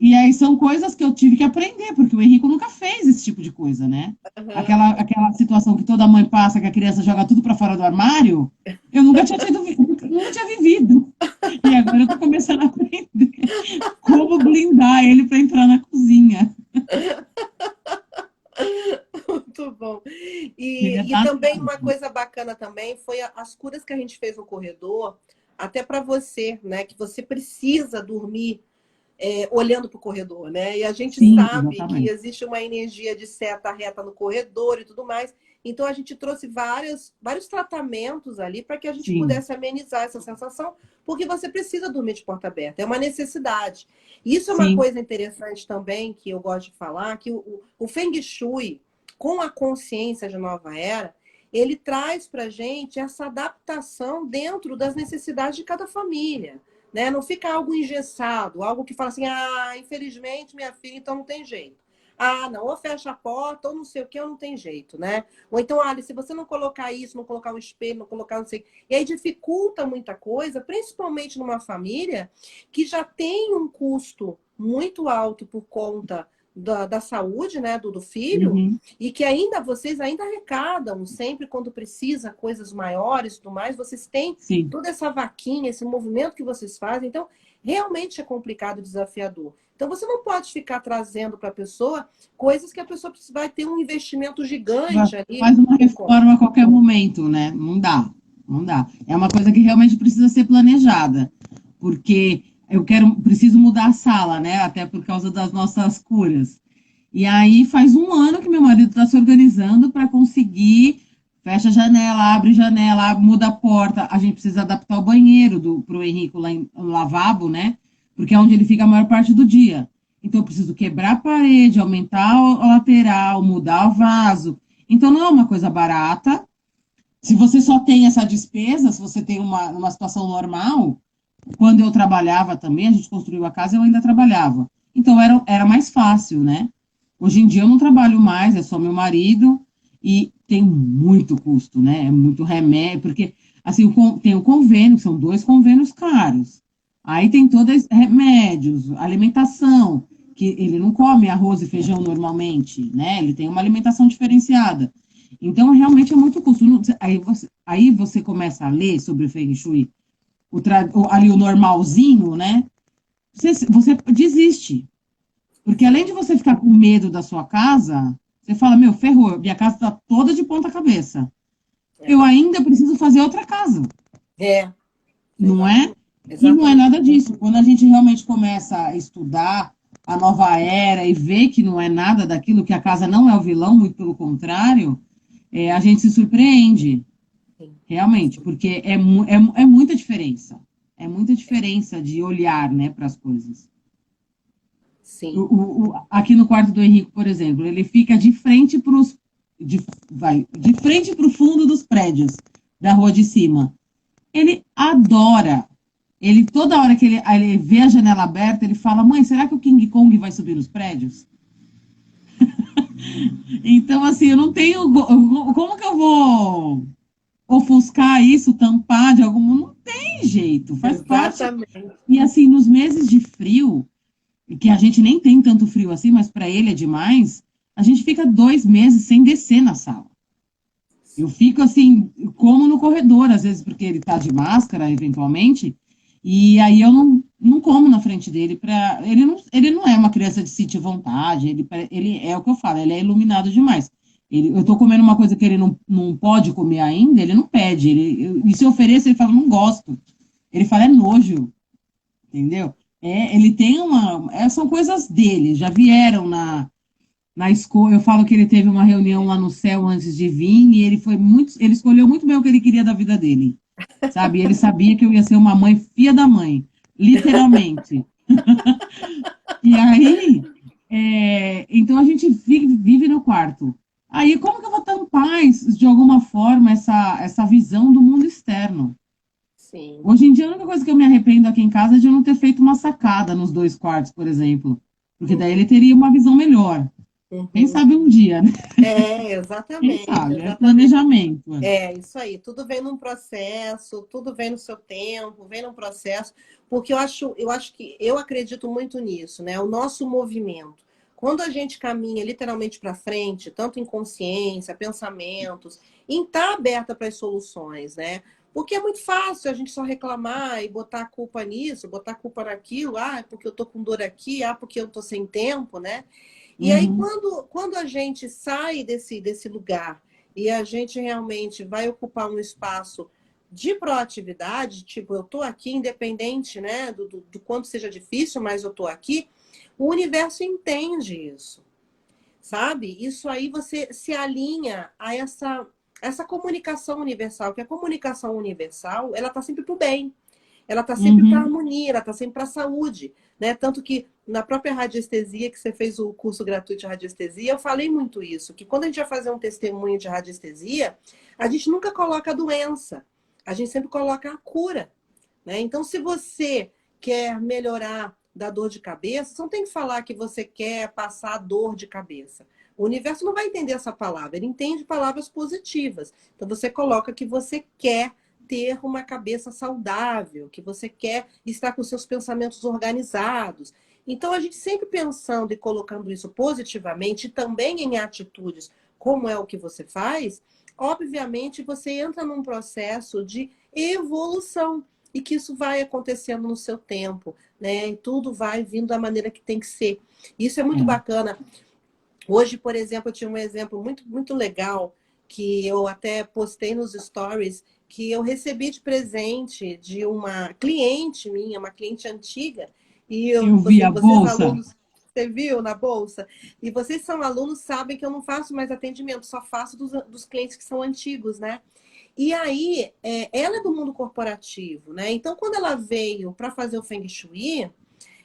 E aí são coisas que eu tive que aprender, porque o Henrico nunca fez esse tipo de coisa, né? Aquela situação que toda mãe passa, que a criança joga tudo para fora do armário, eu nunca tinha vivido. E agora eu tô começando a aprender como blindar ele para entrar na cozinha. Muito bom. E também uma coisa bacana também foi as curas que a gente fez no corredor, até para você, né? Que você precisa dormir olhando para o corredor, né? E a gente Sim, sabe que exatamente. existe uma energia de seta reta no corredor e tudo mais. Então, a gente trouxe vários tratamentos ali para que a gente Sim, pudesse amenizar essa sensação, porque você precisa dormir de porta aberta, é uma necessidade. E isso é uma sim. coisa interessante também, que eu gosto de falar, que o Feng Shui, com a consciência de nova era, ele traz para a gente essa adaptação dentro das necessidades de cada família. Né? Não fica algo engessado, algo que fala assim, infelizmente, minha filha, então não tem jeito. Não, ou fecha a porta, ou não sei o que, ou não tem jeito, né? Ou então, se você não colocar isso, não colocar um espelho, não colocar não sei. E aí dificulta muita coisa, principalmente numa família que já tem um custo muito alto por conta da saúde, né, do filho, Uhum, e que vocês ainda arrecadam sempre quando precisa coisas maiores e tudo mais, vocês têm sim. toda essa vaquinha, esse movimento que vocês fazem, então realmente é complicado e desafiador. Então você não pode ficar trazendo para a pessoa coisas que a pessoa vai ter um investimento gigante ali Faz uma por conta. reforma a qualquer momento, né? Não dá, não dá. É uma coisa que realmente precisa ser planejada, porque preciso mudar a sala, né? Até por causa das nossas curas. E aí faz um ano que meu marido está se organizando para conseguir, fecha a janela, muda a porta. A gente precisa adaptar o banheiro para o Henrico lá no lavabo, né? Porque é onde ele fica a maior parte do dia. Então eu preciso quebrar a parede, aumentar a lateral, mudar o vaso. Então não é uma coisa barata. Se você só tem essa despesa, se você tem uma situação normal, quando eu trabalhava também, a gente construiu a casa, eu ainda trabalhava. Então era mais fácil, né? Hoje em dia eu não trabalho mais, é só meu marido e tem muito custo, né? É muito remédio, porque assim, tem o convênio, que são 2 convênios caros. Aí tem todos remédios, alimentação, que ele não come arroz e feijão normalmente, né? Ele tem uma alimentação diferenciada. Então, realmente é muito custo. Aí você começa a ler sobre o Feng Shui, ali o normalzinho, né? Você desiste. Porque além de você ficar com medo da sua casa, você fala, meu, ferrou, minha casa está toda de ponta cabeça. É, Eu ainda preciso fazer outra casa, é, não é? E não é exatamente. nada disso. Quando a gente realmente começa a estudar a nova era e vê que não é nada daquilo, que a casa não é o vilão, muito pelo contrário, a gente se surpreende, Sim, realmente, porque é muita diferença. É muita diferença de olhar, né, para as coisas. sim. Aqui no quarto do Henrique, por exemplo, ele fica de frente para de frente para o fundo dos prédios da rua de cima. Ele adora. Ele toda hora que ele vê a janela aberta, ele fala: "Mãe, será que o King Kong vai subir nos prédios?" Então, assim, eu não tenho como que eu vou ofuscar isso, tampar de algum, não tem jeito, faz parte. Exatamente. E assim, nos meses de frio, que a gente nem tem tanto frio assim, mas para ele é demais, a gente fica 2 meses sem descer na sala. Eu fico assim, como no corredor, às vezes, porque ele tá de máscara, eventualmente, e aí eu não como na frente dele. Ele não é uma criança de sentir vontade, ele é o que eu falo, ele é iluminado demais. Eu tô comendo uma coisa que ele não pode comer ainda, ele não pede. E se eu ofereço, ele fala, não gosto. Ele fala, é nojo, entendeu? Ele tem são coisas dele, já vieram na escolha. Eu falo que ele teve uma reunião lá no céu antes de vir e ele escolheu muito bem o que ele queria da vida dele, sabe? Ele sabia que eu ia ser uma mãe filha da mãe, literalmente. E aí, então a gente vive no quarto. Aí, como que eu vou tampar de alguma forma essa visão do mundo externo? Sim. Hoje em dia, a única coisa que eu me arrependo aqui em casa é de eu não ter feito uma sacada nos 2 quartos, por exemplo. Porque daí ele teria uma visão melhor. Quem Uhum. sabe um dia, né? Quem Exatamente, sabe? É exatamente. planejamento. Isso aí. Tudo vem num processo, tudo vem no seu tempo, vem num processo, porque eu acredito muito nisso, né? O nosso movimento. Quando a gente caminha literalmente para frente, tanto em consciência, pensamentos, em estar aberta para as soluções, né? Porque é muito fácil a gente só reclamar e botar a culpa nisso, botar a culpa naquilo, porque eu tô com dor aqui, porque eu tô sem tempo, né? E aí, Uhum. quando a gente sai desse lugar e a gente realmente vai ocupar um espaço de proatividade, tipo, eu tô aqui independente, né, do quanto seja difícil, mas eu tô aqui, o universo entende isso, sabe? Isso aí você se alinha a essa comunicação universal, que a comunicação universal, ela tá sempre pro bem. Ela está sempre para Uhum. harmonia, ela está sempre para saúde, né? Tanto que na própria radiestesia, que você fez o curso gratuito de radiestesia, eu falei muito isso, que quando a gente vai fazer um testemunho de radiestesia, a gente nunca coloca a doença, a gente sempre coloca a cura, né? Então, se você quer melhorar da dor de cabeça, você não tem que falar que você quer passar dor de cabeça. O universo não vai entender essa palavra, ele entende palavras positivas. Então, você coloca que você quer ter uma cabeça saudável, que você quer estar com seus pensamentos organizados. Então, a gente sempre pensando e colocando isso positivamente, e também em atitudes, como é o que você faz, obviamente você entra num processo de evolução e que isso vai acontecendo no seu tempo, né? E tudo vai vindo da maneira que tem que ser. Isso é muito É. bacana. Hoje, por exemplo, eu tinha um exemplo muito legal que eu até postei nos stories, que eu recebi de presente de uma cliente minha, uma cliente antiga, e Eu vi a vocês bolsa. alunos, você viu na bolsa? E vocês são alunos, sabem que eu não faço mais atendimento, só faço dos clientes que são antigos, né? E aí, ela é do mundo corporativo, né? Então, quando ela veio para fazer o Feng Shui,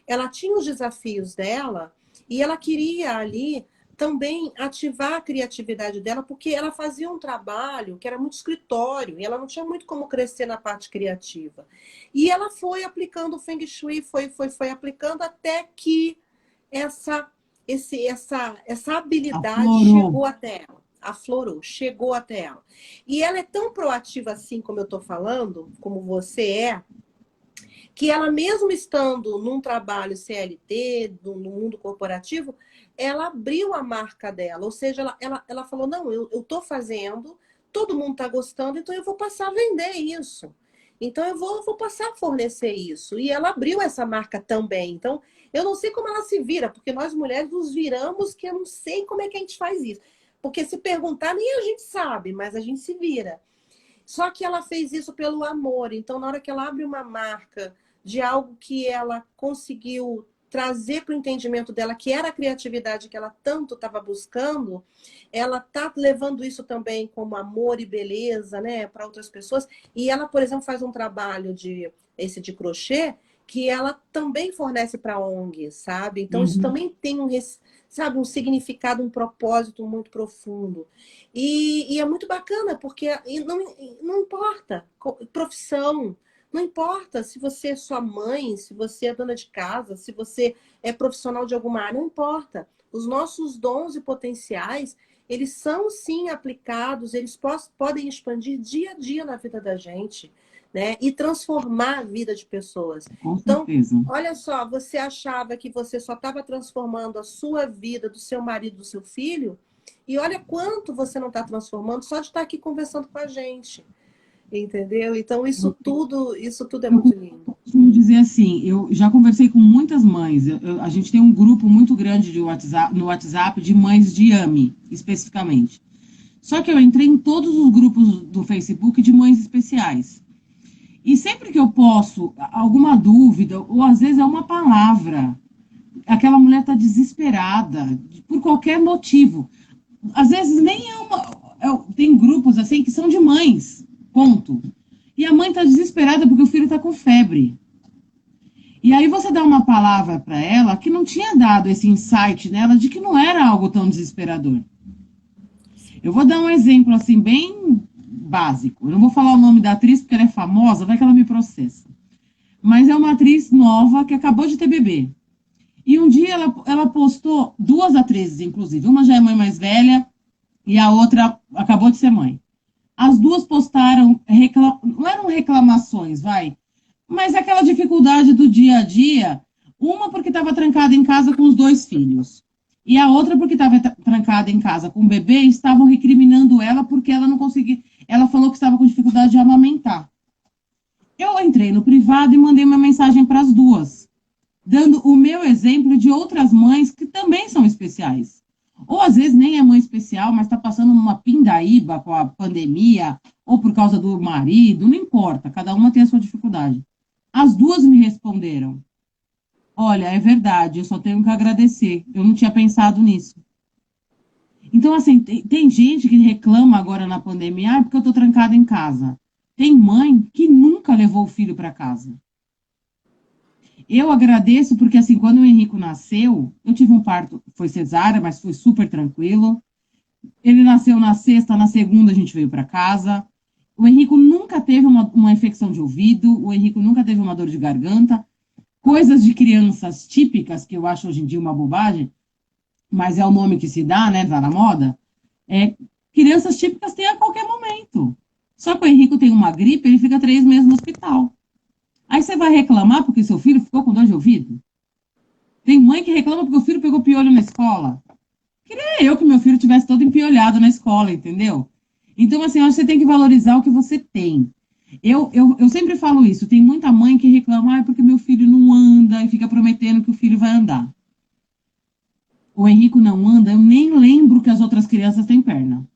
ela tinha os desafios dela e ela queria ali também ativar a criatividade dela, porque ela fazia um trabalho que era muito escritório e ela não tinha muito como crescer na parte criativa. E ela foi aplicando o Feng Shui, foi aplicando até que essa habilidade Aflorou. chegou até ela. Aflorou, chegou até ela. E ela é tão proativa assim, como eu estou falando, como você é, que ela mesmo estando num trabalho CLT, no mundo corporativo, ela abriu a marca dela, ou seja, ela falou, não, eu estou fazendo, todo mundo está gostando, então eu vou passar a vender isso. Então eu vou passar a fornecer isso. E ela abriu essa marca também. Então, eu não sei como ela se vira, porque nós mulheres nos viramos que eu não sei como é que a gente faz isso. Porque se perguntar, nem a gente sabe, mas a gente se vira. Só que ela fez isso pelo amor. Então, na hora que ela abre uma marca de algo que ela conseguiu trazer para o entendimento dela, que era a criatividade que ela tanto estava buscando, ela está levando isso também como amor e beleza, né, para outras pessoas. E ela, por exemplo, faz um trabalho de crochê que ela também fornece para ONG, sabe? Então, isso Uhum. também tem um significado, um propósito muito profundo. E é muito bacana, porque não importa profissão, não importa se você é sua mãe, se você é dona de casa, se você é profissional de alguma área, não importa. Os nossos dons e potenciais, eles são sim aplicados, eles podem expandir dia a dia na vida da gente, né? E transformar a vida de pessoas. Com Então, certeza. olha só, você achava que você só estava transformando a sua vida, do seu marido, do seu filho, e olha quanto você não está transformando só de estar aqui conversando com a gente. Entendeu? Então, isso tudo é Eu muito lindo. costumo dizer assim, eu já conversei com muitas mães. A gente tem um grupo muito grande de WhatsApp, no WhatsApp de mães de AME, especificamente. Só que eu entrei em todos os grupos do Facebook de mães especiais. E sempre que eu posso, alguma dúvida, ou às vezes é uma palavra, aquela mulher está desesperada, por qualquer motivo. Às vezes nem é uma. Tem grupos assim que são de mães, ponto. E a mãe está desesperada porque o filho está com febre. E aí você dá uma palavra para ela que não tinha dado esse insight nela de que não era algo tão desesperador. Eu vou dar um exemplo assim bem básico. Eu não vou falar o nome da atriz porque ela é famosa, vai que ela me processa. Mas é uma atriz nova que acabou de ter bebê. E um dia ela postou, duas atrizes, inclusive. Uma já é mãe mais velha e a outra acabou de ser mãe. As duas postaram, não eram reclamações, vai, mas aquela dificuldade do dia a dia. Uma porque estava trancada em casa com os dois filhos. E a outra porque estava trancada em casa com o bebê e estavam recriminando ela porque ela não conseguia. Ela falou que estava com dificuldade de amamentar. Eu entrei no privado e mandei uma mensagem para as duas, dando o meu exemplo de outras mães que também são especiais. Ou às vezes nem é mãe especial, mas está passando uma pindaíba com a pandemia, ou por causa do marido, não importa, cada uma tem a sua dificuldade. As duas me responderam: olha, é verdade, eu só tenho que agradecer, eu não tinha pensado nisso. Então, assim, tem gente que reclama agora na pandemia, porque eu tô trancada em casa. Tem mãe que nunca levou o filho para casa. Eu agradeço porque, assim, quando o Henrico nasceu, eu tive um parto, foi cesárea, mas foi super tranquilo. Ele nasceu na sexta, na segunda a gente veio para casa. O Henrico nunca teve uma infecção de ouvido, o Henrico nunca teve uma dor de garganta. Coisas de crianças típicas, que eu acho hoje em dia uma bobagem, mas é o nome que se dá, né, tá na moda. Crianças típicas têm a qualquer momento. Só que o Henrico tem uma gripe, ele fica 3 meses no hospital. Aí você vai reclamar porque seu filho ficou com dor de ouvido? Tem mãe que reclama porque o filho pegou piolho na escola. Queria eu que meu filho tivesse todo empiolhado na escola, entendeu? Então, assim, eu acho que você tem que valorizar o que você tem. Eu sempre falo isso, tem muita mãe que reclama, porque meu filho não anda e fica prometendo que o filho vai andar. O Henrico não anda, eu nem lembro que as outras crianças têm perna.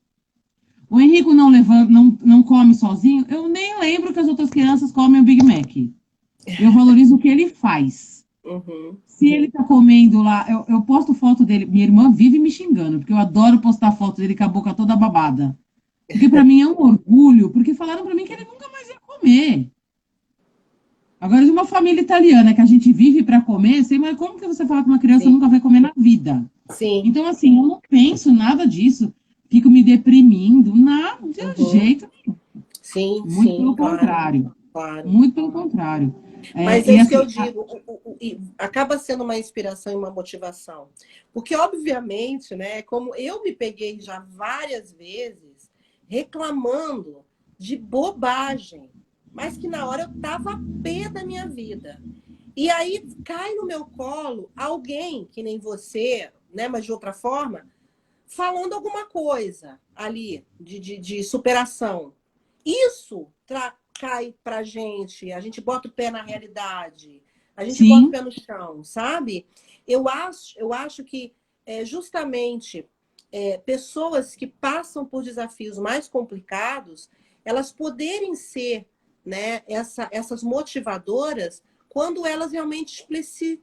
O Henrico não levanta, não come sozinho, eu nem lembro que as outras crianças comem o Big Mac. Eu valorizo o que ele faz. Uhum. Se ele tá comendo lá, eu posto foto dele. Minha irmã vive me xingando, porque eu adoro postar foto dele com a boca toda babada. Porque para mim é um orgulho, porque falaram para mim que ele nunca mais ia comer. Agora, de uma família italiana que a gente vive para comer, sei, mas como que você fala que uma criança Sim. nunca vai comer na vida? Sim. Então, assim, eu não penso nada disso. Fico me deprimindo, nada, de jeito nenhum. Sim, Muito sim, pelo claro, contrário. claro. Muito pelo contrário. Mas é isso que eu digo, acaba sendo uma inspiração e uma motivação. Porque, obviamente, né, como eu me peguei já várias vezes reclamando de bobagem, mas que na hora eu tava pé da minha vida. E aí cai no meu colo alguém, que nem você, né, mas de outra forma, falando alguma coisa ali de superação. Isso cai pra gente, a gente bota o pé na realidade, a gente bota o Sim, pé no chão, sabe? Eu acho que justamente pessoas que passam por desafios mais complicados, elas poderem ser, né, essas motivadoras quando elas realmente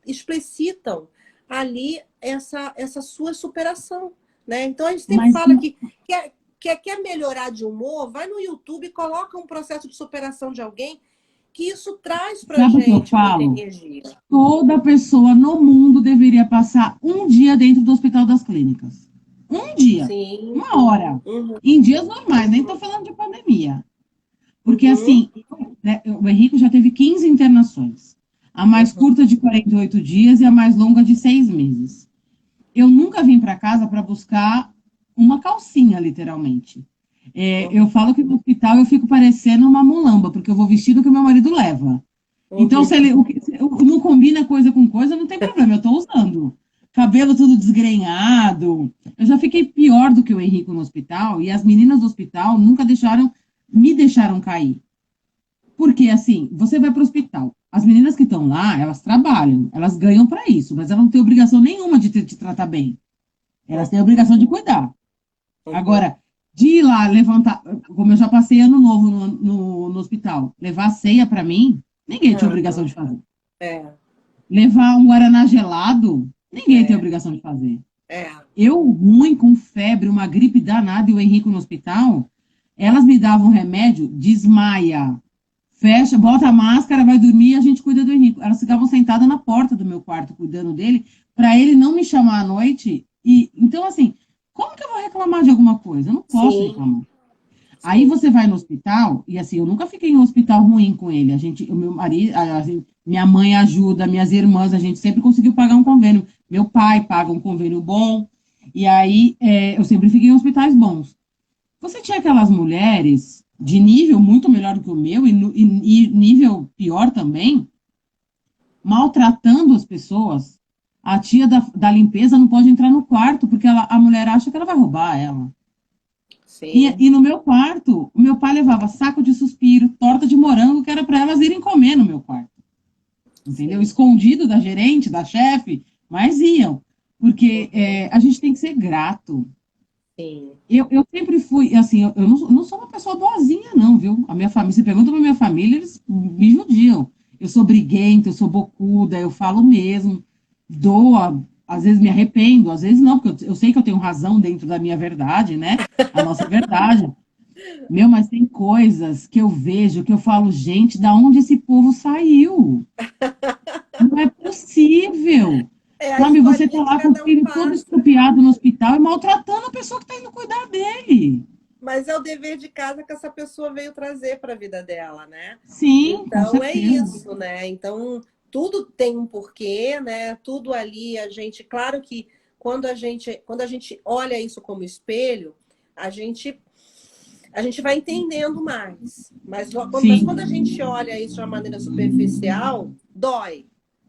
explicitam ali essa sua superação, né? Então a gente sempre mas fala que quer melhorar de humor, vai no YouTube e coloca um processo de superação de alguém, que isso traz pra sabe o que eu gente muita falo? energia. Toda pessoa no mundo deveria passar um dia dentro do Hospital das Clínicas. Um dia. Sim. 1 hora. Uhum. Em dias normais, nem estou falando de pandemia. Porque, Uhum. assim, né, o Henrique já teve 15 internações. A mais curta de 48 dias e a mais longa de 6 meses. Eu nunca vim para casa para buscar uma calcinha, literalmente. Eu falo que no hospital eu fico parecendo uma mulamba, porque eu vou vestido que o meu marido leva. Então, se ele não combina coisa com coisa, não tem problema, eu estou usando. Cabelo tudo desgrenhado. Eu já fiquei pior do que o Henrique no hospital, e as meninas do hospital nunca me deixaram cair. Porque, assim, você vai para o hospital, as meninas que estão lá, elas trabalham, elas ganham para isso, mas elas não têm obrigação nenhuma de te tratar bem. Elas têm a obrigação de cuidar. Agora, de ir lá levantar, como eu já passei ano novo no hospital, levar a ceia para mim, ninguém tinha obrigação de fazer. Levar um guaraná gelado, ninguém tem obrigação de fazer. Eu, ruim, com febre, uma gripe danada e o Henrique no hospital, elas me davam remédio, desmaia, fecha, bota a máscara, vai dormir e a gente cuida do Henrique. Elas ficavam sentadas na porta do meu quarto, cuidando dele, para ele não me chamar à noite. Então, assim, como que eu vou reclamar de alguma coisa? Eu não posso reclamar. Aí você vai no hospital, e assim, eu nunca fiquei em um hospital ruim com ele. O meu marido, minha mãe ajuda, minhas irmãs, a gente sempre conseguiu pagar um convênio. Meu pai paga um convênio bom, e aí eu sempre fiquei em hospitais bons. Você tinha aquelas mulheres de nível muito melhor do que o meu, e nível pior também, maltratando as pessoas. A tia da limpeza não pode entrar no quarto, porque a mulher acha que ela vai roubar ela. E no meu quarto, o meu pai levava saco de suspiro, torta de morango, que era para elas irem comer no meu quarto. Entendeu? Sim. Escondido da gerente, da chefe, mas iam. Porque a gente tem que ser grato. Sim. Eu sempre fui, assim, eu não sou uma pessoa boazinha, não, viu? A minha família, se pergunta pra minha família, eles me judiam. Eu sou briguenta, eu sou bocuda, eu falo mesmo, dou, às vezes me arrependo, às vezes não, porque eu sei que eu tenho razão dentro da minha verdade, né? A nossa verdade. Meu, mas tem coisas que eu vejo, que eu falo, gente, da onde esse povo saiu? Não é possível. É a Sabe, você tá escolinha que lá com o cada um filho todo passa. estrupiado no hospital e maltratando a pessoa que tá indo cuidar dele. Mas é o dever de casa que essa pessoa veio trazer para a vida dela, né? Sim, com Então é certeza. isso, né? Então tudo tem um porquê, né? Tudo ali a gente, claro que quando a gente olha isso como espelho, a gente a gente vai entendendo mais. Mas quando a Sim. gente olha isso de uma maneira superficial, dói,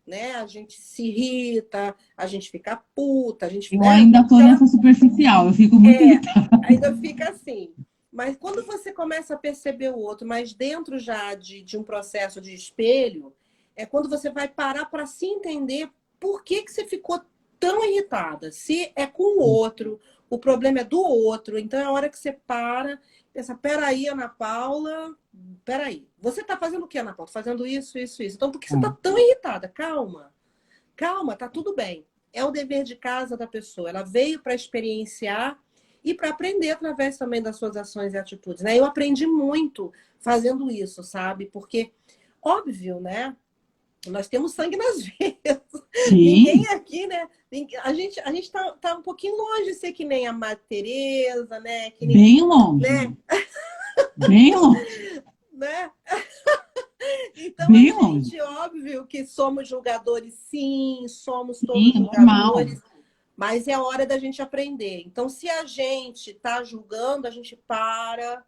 né? A gente se irrita, a gente fica puta, a gente, Eu né? ainda tô nessa superficial, eu fico muito É, irritada. ainda fica assim. Mas quando você começa a perceber o outro, mas dentro já de um processo de espelho, é quando você vai parar para se entender por que você ficou tão irritada. Se é com o outro, o problema é do outro. Então é a hora que você para, pensa, peraí, Ana Paula, peraí. Você está fazendo o que, Ana Paula? Tô fazendo isso, isso, isso. Então por que você está tão irritada? Calma, calma, tá tudo bem. É o dever de casa da pessoa. Ela veio para experienciar e para aprender através também das suas ações e atitudes, né? Eu aprendi muito fazendo isso, sabe? Porque, óbvio, né? Nós temos sangue nas veias. Ninguém Sim, aqui, né? A gente tá um pouquinho longe de ser que nem a Madre Teresa, né? Que nem, bem longe. né? Bem longe. Né? Então a Bem longe. gente, óbvio que somos julgadores, sim, somos todos Sim, normal. julgadores. Mas é a hora da gente aprender. Então, se a gente está julgando, a gente para,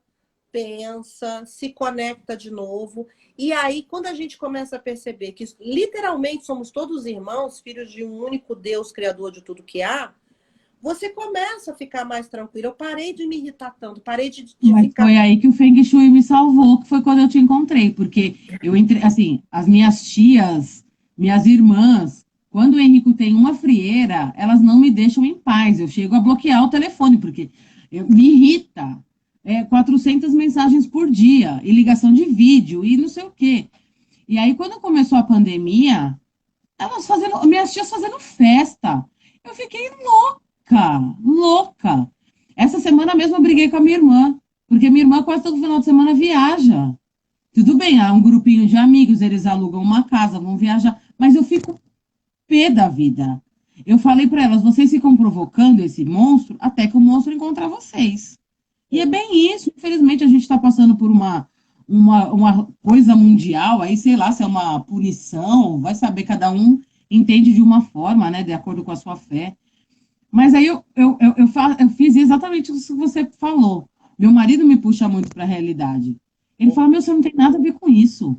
pensa, se conecta de novo. E aí, quando a gente começa a perceber que literalmente somos todos irmãos, filhos de um único Deus, criador de tudo que há, você começa a ficar mais tranquilo. Eu parei de me irritar tanto, parei de Mas ficar. foi aí que o Feng Shui me salvou, que foi quando eu te encontrei, porque eu entrei, assim, as minhas tias, minhas irmãs, quando o Henrico tem uma frieira, elas não me deixam em paz. Eu chego a bloquear o telefone, porque me irrita. 400 mensagens por dia, e ligação de vídeo, e não sei o quê. E aí, quando começou a pandemia, minhas tias fazendo festa. Eu fiquei louca, louca. Essa semana mesmo eu briguei com a minha irmã, porque minha irmã quase todo final de semana viaja. Tudo bem, há um grupinho de amigos, eles alugam uma casa, vão viajar, mas eu fico pé da vida. Eu falei para elas, vocês ficam provocando esse monstro até que o monstro encontrar vocês. E é bem isso. Infelizmente, a gente está passando por uma coisa mundial, aí sei lá se é uma punição, vai saber, cada um entende de uma forma, né, de acordo com a sua fé. Mas aí eu fiz exatamente isso que você falou. Meu marido me puxa muito para a realidade. Ele fala: Meu, você não tem nada a ver com isso.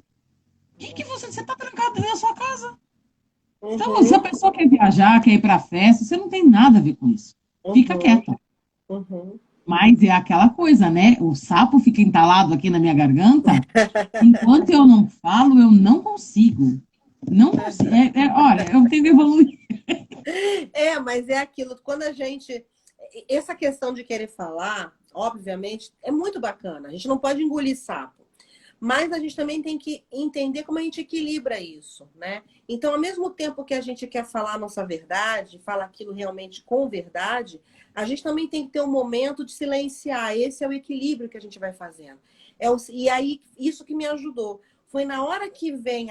Que você está trancado dentro da sua casa? Então, se a Uhum, pessoa quer viajar, quer ir para a festa, você não tem nada a ver com isso. Fica uhum, quieta. uhum. Mas é aquela coisa, né? O sapo fica entalado aqui na minha garganta. Enquanto eu não falo, eu não consigo. Não consigo. Olha, eu tenho que evoluir. Mas é aquilo, quando a gente. Essa questão de querer falar, obviamente, é muito bacana. A gente não pode engolir sapo. Mas a gente também tem que entender como a gente equilibra isso, né? Então, ao mesmo tempo que a gente quer falar a nossa verdade, fala aquilo realmente com verdade, a gente também tem que ter um momento de silenciar. Esse é o equilíbrio que a gente vai fazendo. E aí, isso que me ajudou. Foi na hora que vem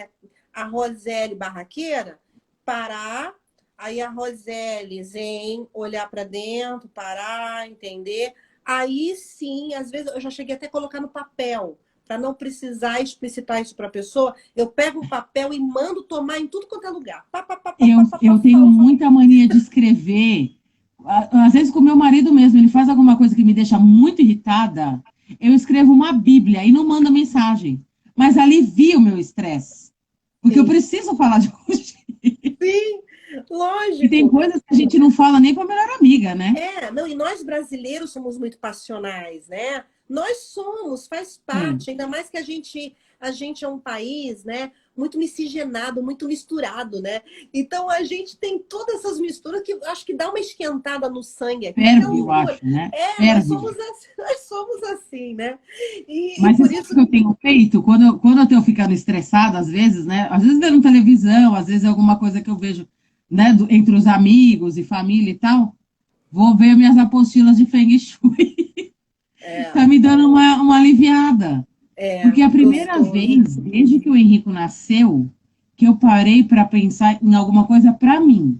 a Roseli barraqueira, parar. Aí a Roseli zen, olhar para dentro, parar, entender. Aí sim, às vezes eu já cheguei até a colocar no papel, para não precisar explicitar isso para a pessoa. Eu pego o papel e mando tomar em tudo quanto é lugar. Pá, pá, pá, pá, Eu, pá, pá, eu pá, tenho fala, fala. muita mania de escrever. Às vezes com o meu marido mesmo, ele faz alguma coisa que me deixa muito irritada, eu escrevo uma bíblia e não mando mensagem. Mas alivia o meu estresse. Porque eu Sim, preciso falar de hoje. sim, E tem lógico. coisas que a gente não fala nem para a melhor amiga, né? Não, e nós brasileiros somos muito passionais, né? Nós somos, faz parte, ainda mais que a gente é um país, né, muito miscigenado, muito misturado, né? Então a gente tem todas essas misturas que acho que dá uma esquentada no sangue aqui. Ferve, eu acho, né? Ferve. Nós somos assim, né? E Mas por isso isso. que eu tenho feito, quando eu tenho ficando estressada, às vezes, né? Às vezes vendo televisão, às vezes é alguma coisa que eu vejo, né, entre os amigos e família e tal, vou ver minhas apostilas de Feng Shui. Tá me dando uma aliviada. Porque a primeira Gostoso. vez, desde que o Henrico nasceu, que eu parei para pensar em alguma coisa para mim.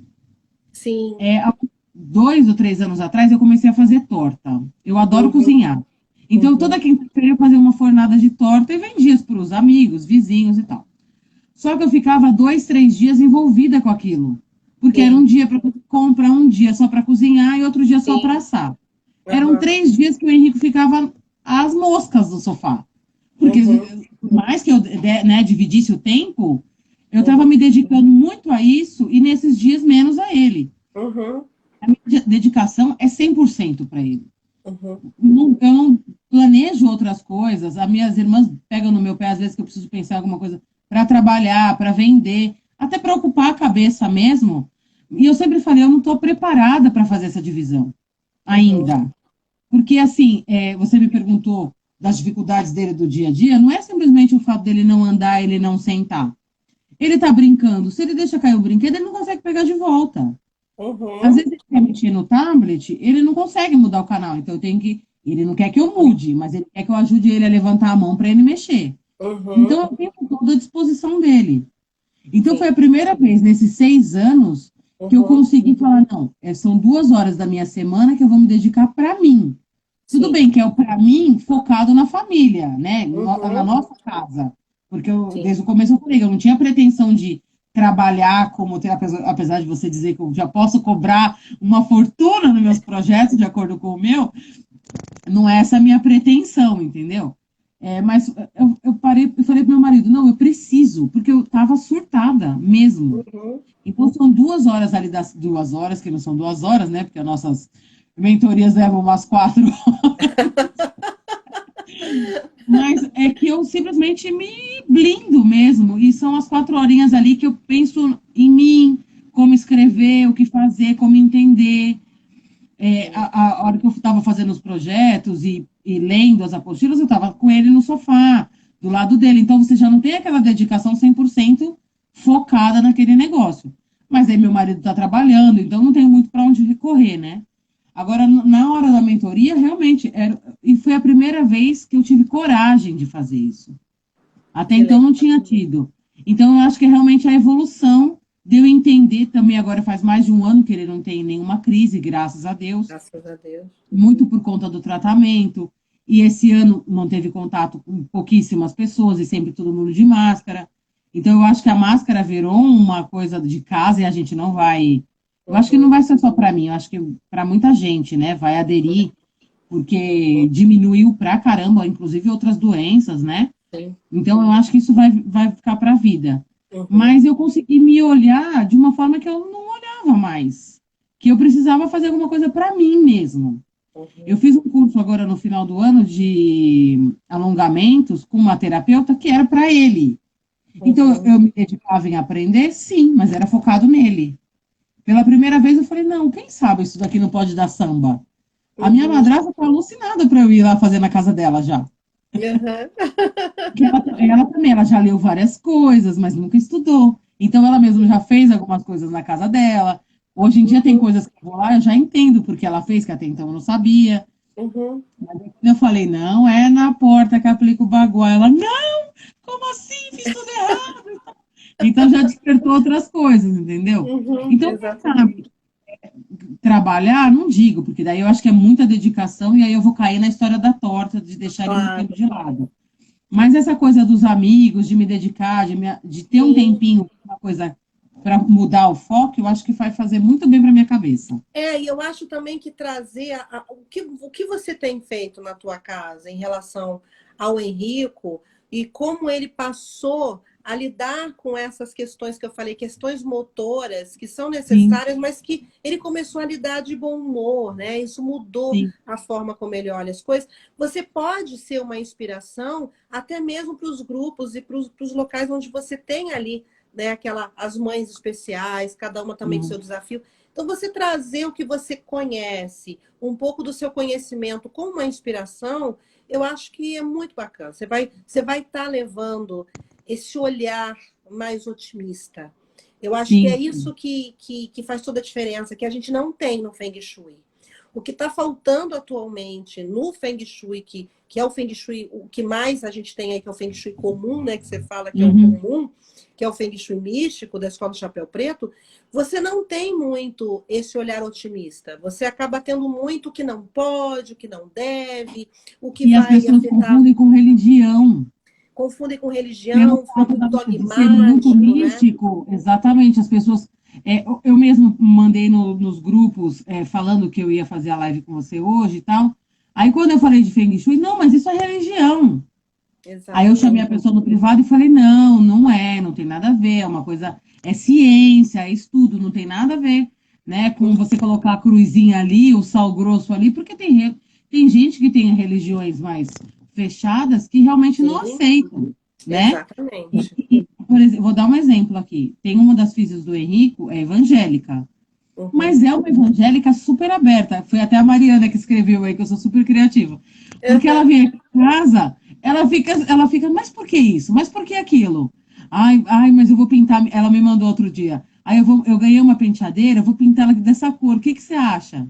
Sim. Há 2 ou 3 anos atrás, eu comecei a fazer torta. Eu adoro cozinhar. Então, toda quinta-feira eu fazia uma fornada de torta e vendia para os amigos, vizinhos e tal. Só que eu ficava 2, 3 dias envolvida com aquilo. Porque era um dia para comprar, um dia só para cozinhar e outro dia só para assar. Eram 3 dias que o Henrico ficava às moscas do sofá. Porque, por mais que eu, né, dividisse o tempo, eu estava me dedicando muito a isso e nesses dias menos a ele. A minha dedicação é 100% para ele. Eu não planejo outras coisas. As minhas irmãs pegam no meu pé, às vezes, que eu preciso pensar em alguma coisa para trabalhar, para vender, até para ocupar a cabeça mesmo. E eu sempre falei, eu não estou preparada para fazer essa divisão ainda. Porque, assim, você me perguntou das dificuldades dele do dia a dia, não é simplesmente o fato dele não andar, ele não sentar. Ele está brincando. Se ele deixa cair o brinquedo, ele não consegue pegar de volta. Às vezes ele quer mexer no tablet, ele não consegue mudar o canal. Então eu tenho que. Ele não quer que eu mude, mas ele quer que eu ajude ele a levantar a mão para ele mexer. Então eu tenho toda a disposição dele. Então foi a primeira vez nesses 6 anos que eu consegui falar: não, são 2 horas da minha semana que eu vou me dedicar para mim. Tudo bem que é o para mim focado na família, né? Na nossa casa. Porque desde o começo eu falei que eu não tinha pretensão de trabalhar como apesar de você dizer que eu já posso cobrar uma fortuna nos meus projetos, de acordo com o meu, não é essa a minha pretensão, entendeu? Mas eu parei e falei pro meu marido, não, eu preciso, porque eu estava surtada mesmo. Então são 2 horas ali, das 2 horas, que não são 2 horas, né? Porque as nossas mentorias levam umas 4 horas. Mas é que eu simplesmente me blindo mesmo. E são as 4 horinhas ali que eu penso em mim, como escrever, o que fazer, como entender. A hora que eu estava fazendo os projetos e lendo as apostilas, eu estava com ele no sofá, do lado dele. Então você já não tem aquela dedicação 100% focada naquele negócio. Mas aí meu marido está trabalhando, então não tenho muito para onde recorrer, né? Agora, na hora da mentoria, realmente, e foi a primeira vez que eu tive coragem de fazer isso. Até então não tinha tido. Então, eu acho que é realmente a evolução de eu entender também, agora faz mais de 1 ano que ele não tem nenhuma crise, graças a Deus. Graças a Deus. Muito por conta do tratamento. E esse ano não teve contato com pouquíssimas pessoas e sempre todo mundo de máscara. Então, eu acho que a máscara virou uma coisa de casa e a gente não vai... Eu acho que não vai ser só para mim, eu acho que para muita gente, né, vai aderir, porque diminuiu pra caramba, inclusive outras doenças, né? Então eu acho que isso vai ficar para a vida. Mas eu consegui me olhar de uma forma que eu não olhava mais, que eu precisava fazer alguma coisa para mim mesmo. Eu fiz um curso agora no final do ano de alongamentos com uma terapeuta que era para ele. Então eu me dedicava em aprender, sim, mas era focado nele. Pela primeira vez eu falei, não, quem sabe isso daqui não pode dar samba? A minha madrasta tá alucinada para eu ir lá fazer na casa dela já. Porque ela também, ela já leu várias coisas, mas nunca estudou. Então ela mesma já fez algumas coisas na casa dela. Hoje em dia tem coisas que eu vou lá, eu já entendo porque ela fez, que até então eu não sabia. Mas eu falei, não, é na porta que aplica o bagual. Ela, não, como assim? Fiz tudo errado. Então já despertou outras coisas, entendeu? Então, quem sabe, trabalhar, não digo, porque daí eu acho que é muita dedicação e aí eu vou cair na história da torta, de deixar ele muito tempo de lado. Mas essa coisa dos amigos, de me dedicar, de ter um tempinho, uma coisa para mudar o foco, eu acho que vai fazer muito bem para minha cabeça. E eu acho também que trazer o que você tem feito na tua casa em relação ao Henrico e como ele passou a lidar com essas questões que eu falei, questões motoras que são Sim, necessárias, mas que ele começou a lidar de bom humor, né? Isso mudou sim, a forma como ele olha as coisas. Você pode ser uma inspiração até mesmo para os grupos e para os locais onde você tem ali, né, as mães especiais, cada uma também com uhum, seu desafio. Então, você trazer o que você conhece, um pouco do seu conhecimento com uma inspiração, eu acho que é muito bacana. Você vai estar levando esse olhar mais otimista. Eu acho que é sim, isso que faz toda a diferença, que a gente não tem no Feng Shui. O que está faltando atualmente no Feng Shui, que é o Feng Shui, o que mais a gente tem aí, que é o Feng Shui comum, né, que você fala que é o uhum. comum, que é o Feng Shui místico da Escola do Chapéu Preto, você não tem muito esse olhar otimista. Você acaba tendo muito o que não pode, o que não deve, o que E as vai pessoas afetar, confundem com religião. confundem com Pelo religião, fica fato muito de ser muito dogmático, né? místico, exatamente, as pessoas. Eu mesmo mandei nos grupos falando que eu ia fazer a live com você hoje e tal. Aí quando eu falei de Feng Shui, não, mas isso é religião. Aí eu chamei a Exatamente. pessoa no privado e falei, não, não é, não tem nada a ver, é uma coisa, é ciência, é estudo, não tem nada a ver, né, com você colocar a cruzinha ali, o sal grosso ali, porque tem gente que tem religiões mais fechadas que realmente não Sim, aceitam, né? exatamente. Por exemplo, vou dar um exemplo aqui. Tem uma das filhas do Henrico, é evangélica, mas Uhum. é uma evangélica super aberta. Foi até a Mariana que escreveu aí, que eu sou super criativa. Porque ela Uhum. vem aqui em casa, ela fica, mas por que isso? Mas por que aquilo? Ai, mas eu vou pintar. Ela me mandou outro dia. Aí eu ganhei uma penteadeira, eu vou pintar ela dessa cor. O que que você acha?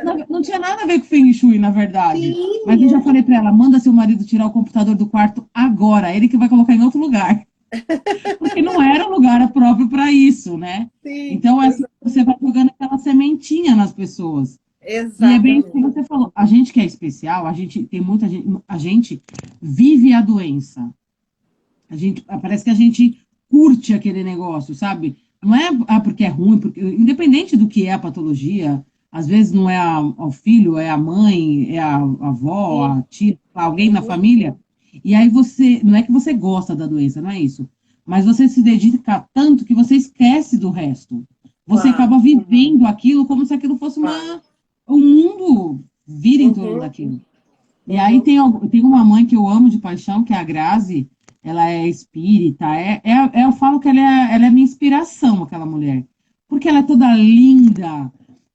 Não, não tinha nada a ver com Feng Shui, na verdade. Mas Sim, eu já falei para ela, manda seu marido tirar o computador do quarto agora. Ele que vai colocar em outro lugar. Porque não era um lugar próprio para isso, né? sim, Então, assim, você vai jogando aquela sementinha nas pessoas. E é bem isso que exatamente. você falou. A gente que é especial, a gente tem muita gente, a gente vive a doença. Parece que a gente curte aquele negócio, sabe? Não é porque é ruim, porque independente do que é a patologia, às vezes não é o filho, é a mãe, é a avó, Sim. a tia, alguém na Uhum. família. E aí não é que você gosta da doença, não é isso. Mas você se dedica tanto que você esquece do resto. Você Claro, acaba vivendo aquilo como se aquilo fosse claro. o mundo vira em torno Uhum. daquilo. E aí Uhum. tem uma mãe que eu amo de paixão, que é a Grazi, ela é espírita, eu falo que ela é minha inspiração, aquela mulher. Porque ela é toda linda,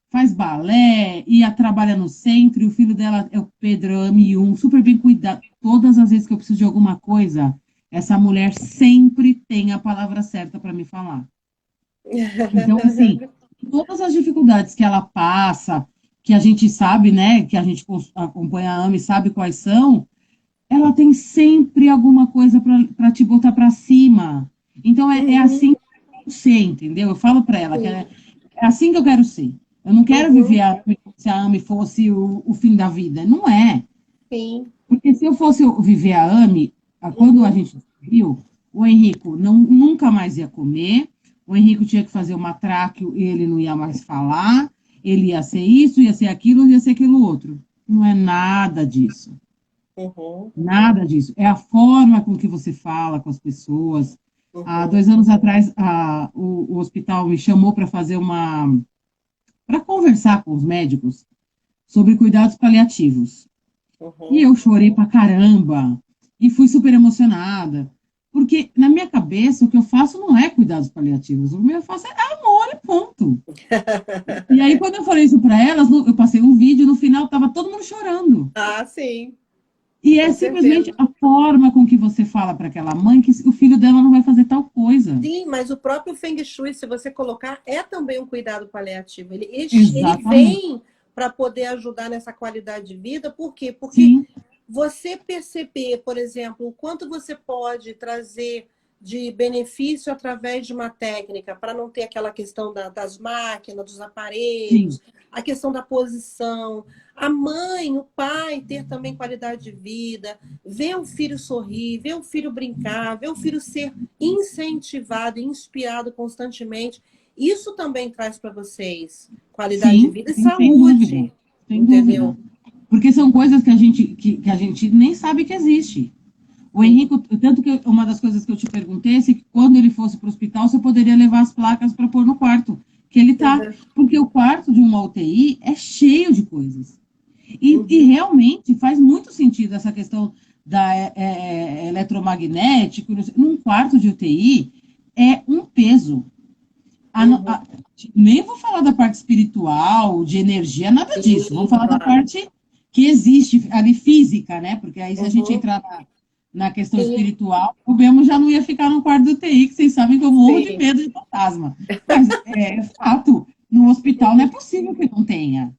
faz balé, trabalha no centro, e o filho dela é o Pedro M1, super bem cuidado. Todas as vezes que eu preciso de alguma coisa, essa mulher sempre tem a palavra certa para me falar. Então, assim, todas as dificuldades que ela passa, que a gente sabe, né, que a gente acompanha a AME, sabe quais são, ela tem sempre alguma coisa para te botar para cima. Então, é Uhum. assim que eu quero ser, entendeu? Eu falo para ela que Sim. é assim que eu quero ser. Eu não quero Uhum. viver se a AME fosse o fim da vida. Não é. Sim. Porque se eu fosse viver a AME, quando a Uhum. gente viu, o Henrico nunca mais ia comer, o Henrico tinha que fazer uma tráqueo e ele não ia mais falar, ele ia ser isso, ia ser aquilo, ia ser aquilo outro. Não é nada disso. Uhum. Nada disso. É a forma com que você fala com as pessoas. Há Uhum. 2 anos atrás, o hospital me chamou para fazer para conversar com os médicos sobre cuidados paliativos. E Uhum. eu chorei pra caramba. E fui super emocionada. Porque na minha cabeça o que eu faço não é cuidados paliativos. O meu eu faço é amor e ponto. E aí, quando eu falei isso para elas, eu passei um vídeo, no final tava todo mundo chorando. Ah, sim, E é com simplesmente certeza. a forma com que você fala para aquela mãe que o filho dela não vai fazer tal coisa. Sim, mas o próprio Feng Shui, se você colocar, é também um cuidado paliativo. Ele Exatamente. vem para poder ajudar nessa qualidade de vida, por quê? Porque Sim, você perceber, por exemplo, o quanto você pode trazer de benefício através de uma técnica, para não ter aquela questão das máquinas, dos sim, aparelhos, a questão da posição, a mãe, o pai ter também qualidade de vida, ver o filho sorrir, ver o filho brincar, ver o filho ser incentivado, inspirado constantemente. Isso também traz para vocês qualidade de sim, vida e sim, sem dúvida. saúde, Sem entendeu? dúvida. Porque são coisas que a gente nem sabe que existe. O Henrico, tanto que uma das coisas que eu te perguntei é se quando ele fosse para o hospital, você poderia levar as placas para pôr no quarto, que ele tá. Uhum. Porque o quarto de uma UTI é cheio de coisas. E realmente faz muito sentido essa questão da eletromagnético. Num quarto de UTI é um peso. Nem vou falar da parte espiritual, de energia, nada disso. Vamos falar da parte que existe ali física, né? Porque aí se a gente entrar na questão espiritual, o Bemo já não ia ficar no quarto do UTI, que vocês sabem que eu morro de medo de fantasma. Mas é fato, no hospital não é possível que não tenha,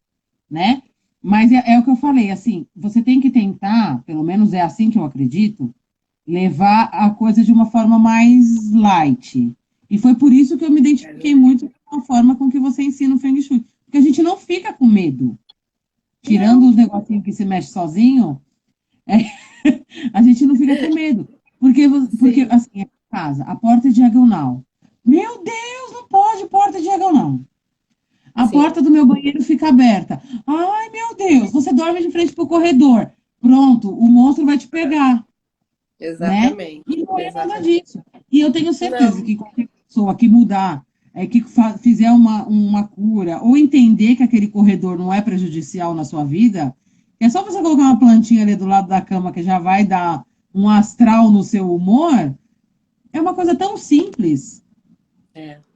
né? Mas é o que eu falei, assim, você tem que tentar, pelo menos é assim que eu acredito, levar a coisa de uma forma mais light. E foi por isso que eu me identifiquei muito com a forma com que você ensina o Feng Shui. Porque a gente não fica com medo. Tirando os negocinhos que se mexe sozinho, a gente não fica com medo. Porque assim, é casa, a porta é diagonal. Meu Deus, não pode porta diagonal. A porta do meu banheiro fica aberta. Ai, meu Deus, você dorme de frente para o corredor. Pronto, o monstro vai te pegar. Exatamente. Né? E não é nada disso. E eu tenho certeza que qualquer pessoa que mudar, que fizer uma cura, ou entender que aquele corredor não é prejudicial na sua vida, é só você colocar uma plantinha ali do lado da cama que já vai dar um astral no seu humor, é uma coisa tão simples.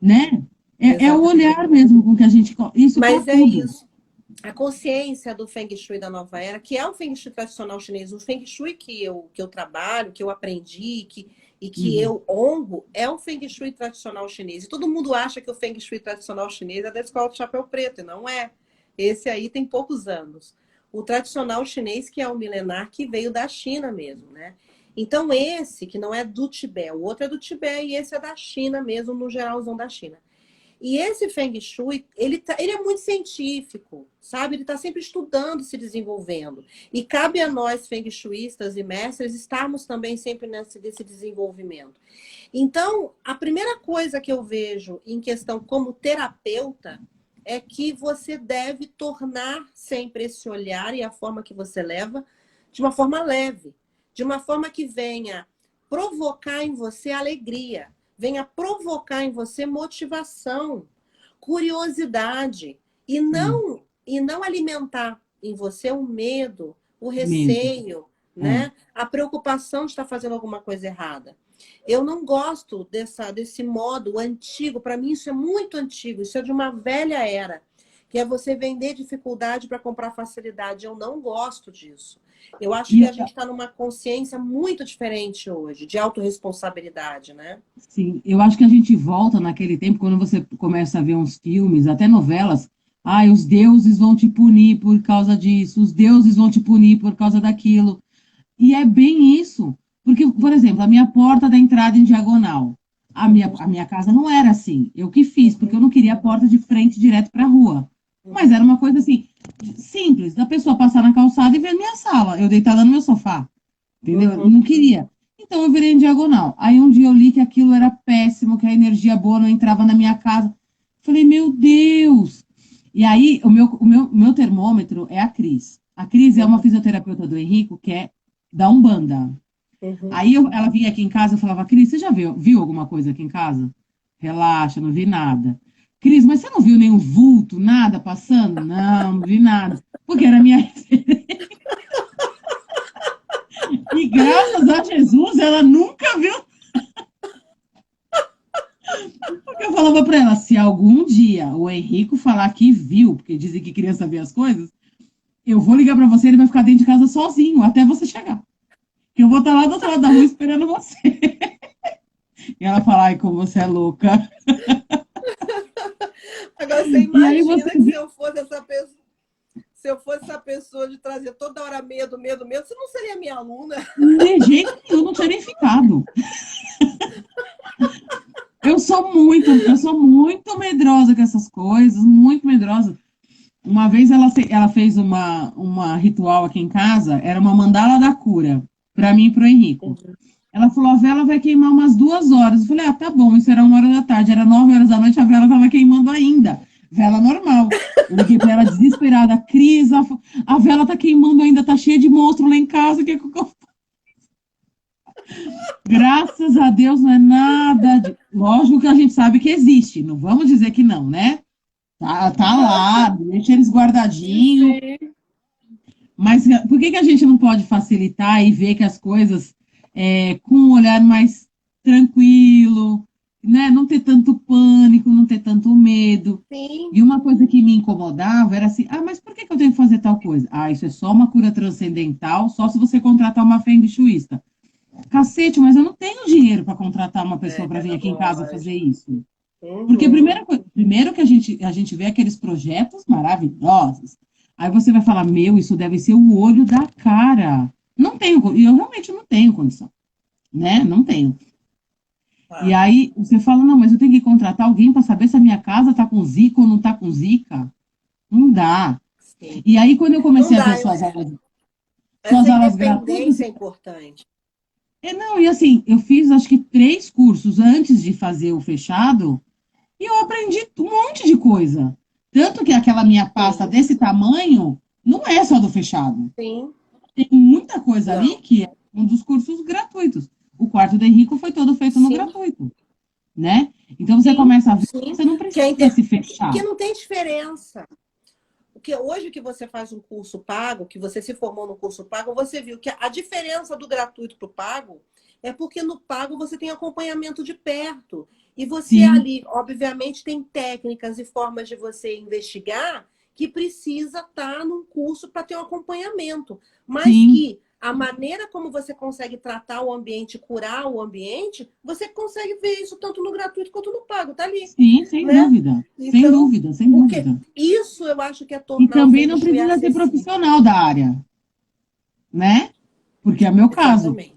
Né? É o olhar mesmo com que a gente... Mas é tudo. Isso. A consciência do Feng Shui da nova era, que é o Feng Shui tradicional chinês, o Feng Shui que eu trabalho, que eu aprendi, que eu honro, é o Feng Shui tradicional chinês. E todo mundo acha que o Feng Shui tradicional chinês é da escola do chapéu preto, e não é. Esse aí tem poucos anos. O tradicional chinês, que é o milenar, que veio da China mesmo, né? Então esse, que não é do Tibete, o outro é do Tibete e esse é da China mesmo, no geralzão da China. E esse Feng Shui, ele é muito científico, sabe? Ele está sempre estudando, se desenvolvendo. E cabe a nós, Feng Shuistas e mestres, estarmos também sempre nesse desenvolvimento. Então, a primeira coisa que eu vejo em questão como terapeuta é que você deve tornar sempre esse olhar e a forma que você leva de uma forma leve, de uma forma que venha provocar em você alegria, venha provocar em você motivação, curiosidade, e não alimentar em você o medo, o receio, né? A preocupação de estar fazendo alguma coisa errada. Eu não gosto desse modo antigo, para mim isso é muito antigo, isso é de uma velha era, que é você vender dificuldade para comprar facilidade. Eu não gosto disso. Eu acho que a gente está numa consciência muito diferente hoje, de autorresponsabilidade, né? Sim, eu acho que a gente volta naquele tempo, quando você começa a ver uns filmes, até novelas, os deuses vão te punir por causa disso, os deuses vão te punir por causa daquilo. E é bem isso. Porque, por exemplo, a minha porta da entrada em diagonal, a minha casa não era assim. Eu que fiz, porque eu não queria a porta de frente direto para a rua. Mas era uma coisa assim, simples, da pessoa passar na calçada e ver minha sala, eu deitada no meu sofá, entendeu? Eu não queria. Então eu virei em diagonal. Aí um dia eu li que aquilo era péssimo, que a energia boa não entrava na minha casa. Falei, meu Deus! E aí o meu termômetro é a Cris. A Cris é uma fisioterapeuta do Henrico, que é da Umbanda. Aí ela vinha aqui em casa e falava, Cris, você já viu alguma coisa aqui em casa? Relaxa, não vi nada. Cris, mas você não viu nenhum vulto, nada passando? Não vi nada. Porque era minha referência. E graças a Jesus, ela nunca viu. Porque eu falava para ela, se algum dia o Henrico falar que viu, porque dizem que queria saber as coisas, eu vou ligar para você, ele vai ficar dentro de casa sozinho, até você chegar. Que eu vou estar lá do outro lado da rua esperando você. E ela fala, ai, como você é louca. Agora você imagina que se eu fosse essa pessoa de trazer toda hora medo, você não seria minha aluna. De jeito nenhum, não tinha nem ficado. Eu sou muito medrosa com essas coisas, muito medrosa. Uma vez ela fez uma ritual aqui em casa, era uma mandala da cura, para mim e para o Henrico. Ela falou, a vela vai queimar umas 2 horas. Eu falei, tá bom, isso era 1h da tarde, era 9 horas da noite, a vela estava queimando ainda. Vela normal. Eu liguei para ela desesperada, Cris, a vela tá queimando ainda, tá cheia de monstro lá em casa, o que eu faço? Graças a Deus não é nada de... Lógico que a gente sabe que existe, não vamos dizer que não, né? Tá lá, deixa eles guardadinho. Sim. Mas por que que a gente não pode facilitar e ver que as coisas com um olhar mais tranquilo, né? Não ter tanto pânico, não ter tanto medo. Sim. E uma coisa que me incomodava era assim, mas por que que eu tenho que fazer tal coisa? Isso é só uma cura transcendental, só se você contratar uma feng shuísta. Cacete, mas eu não tenho dinheiro para contratar uma pessoa para vir aqui em casa fazer Lógico. isso. Porque Uhum. primeiro que a gente vê aqueles projetos maravilhosos, aí você vai falar, meu, isso deve ser o olho da cara. Não tenho, e eu realmente não tenho condição, né? Não tenho. E Tá. aí você fala, não, mas eu tenho que contratar alguém para saber se a minha casa tá com zica ou não tá com zica. Não dá. Sim. E aí, quando eu Não comecei a ver dá. suas Essa aulas gratuitas, independência é importante. não, e assim, eu fiz acho que 3 cursos antes de fazer o fechado, e eu aprendi um monte de coisa. Tanto que aquela minha pasta Sim. desse tamanho não é só do fechado. Sim. Tem muita coisa ali Não. que é um dos cursos gratuitos. O quarto do Henrico foi todo feito no Sim. gratuito, né? Então você Sim. começa a ver que Sim. você não Que, é precisa se que fechar. não tem diferença. Porque hoje que você faz um curso pago, que você se formou no curso pago, você viu que a diferença do gratuito para o pago é porque no pago você tem acompanhamento de perto. E você Sim, ali, obviamente, tem técnicas e formas de você investigar que precisa estar num curso para ter um acompanhamento. Mas sim, que a maneira como você consegue tratar o ambiente, curar o ambiente, você consegue ver isso tanto no gratuito quanto no pago, tá ali, sim, sem né? dúvida. Sem Então, dúvida, sem porque dúvida. isso eu acho que é E tornar o também Feng não Shui precisa ser acessível. profissional da área, né? Porque é o meu caso. Exatamente.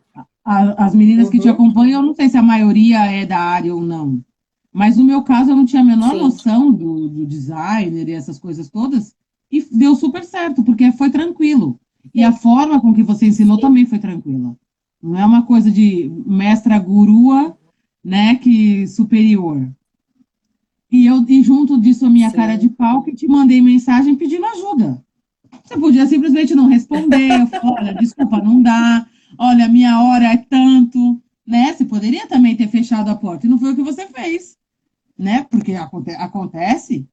As meninas que te Uhum. acompanham, eu não sei se a maioria é da área ou não. Mas no meu caso, eu não tinha a menor Sim, noção do designer e essas coisas todas. E deu super certo, porque foi tranquilo. E a sim, forma com que você ensinou sim. também foi tranquila. Não é uma coisa de mestra gurua, né, que superior. E junto disso, a minha cara de Sim. pau, que te mandei mensagem pedindo ajuda. Você podia simplesmente não responder, eu falo, olha, desculpa, não dá, olha, minha hora é tanto, né? Você poderia também ter fechado a porta, e não foi o que você fez, né? Porque acontece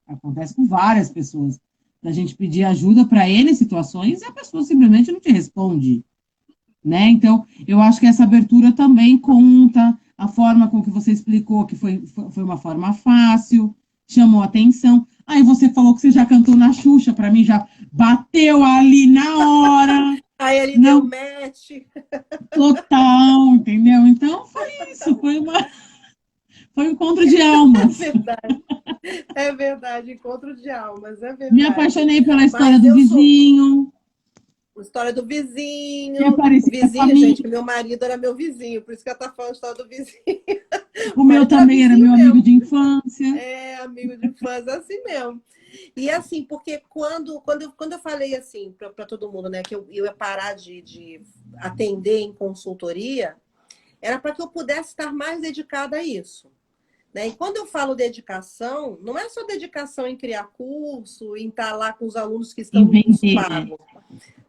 com várias pessoas. A gente pedir ajuda para N situações e a pessoa simplesmente não te responde, né? Então, eu acho que essa abertura também conta, a forma com que você explicou que foi uma forma fácil, chamou atenção. Aí você falou que você já cantou na Xuxa, para mim já bateu ali na hora, Aí ele deu não match. total, entendeu? Então foi isso, foi um encontro de É almas. verdade. É verdade. Encontro de almas. É Me verdade. apaixonei pela história Mas do eu sou vizinho, a história do que é vizinho. O parecida com a vizinho, minha. gente, que meu marido era meu vizinho. Por isso que ela tá falando a história do vizinho. O O meu marido era também era vizinho meu amigo mesmo. de infância. É, amigo de infância, assim mesmo. E assim, porque quando eu falei assim para todo mundo, né, que eu ia parar de atender em consultoria, era para que eu pudesse estar mais dedicada a isso. Né? E quando eu falo dedicação, não é só dedicação em criar curso, em estar lá com os alunos que estão Em no curso vender, né? pago,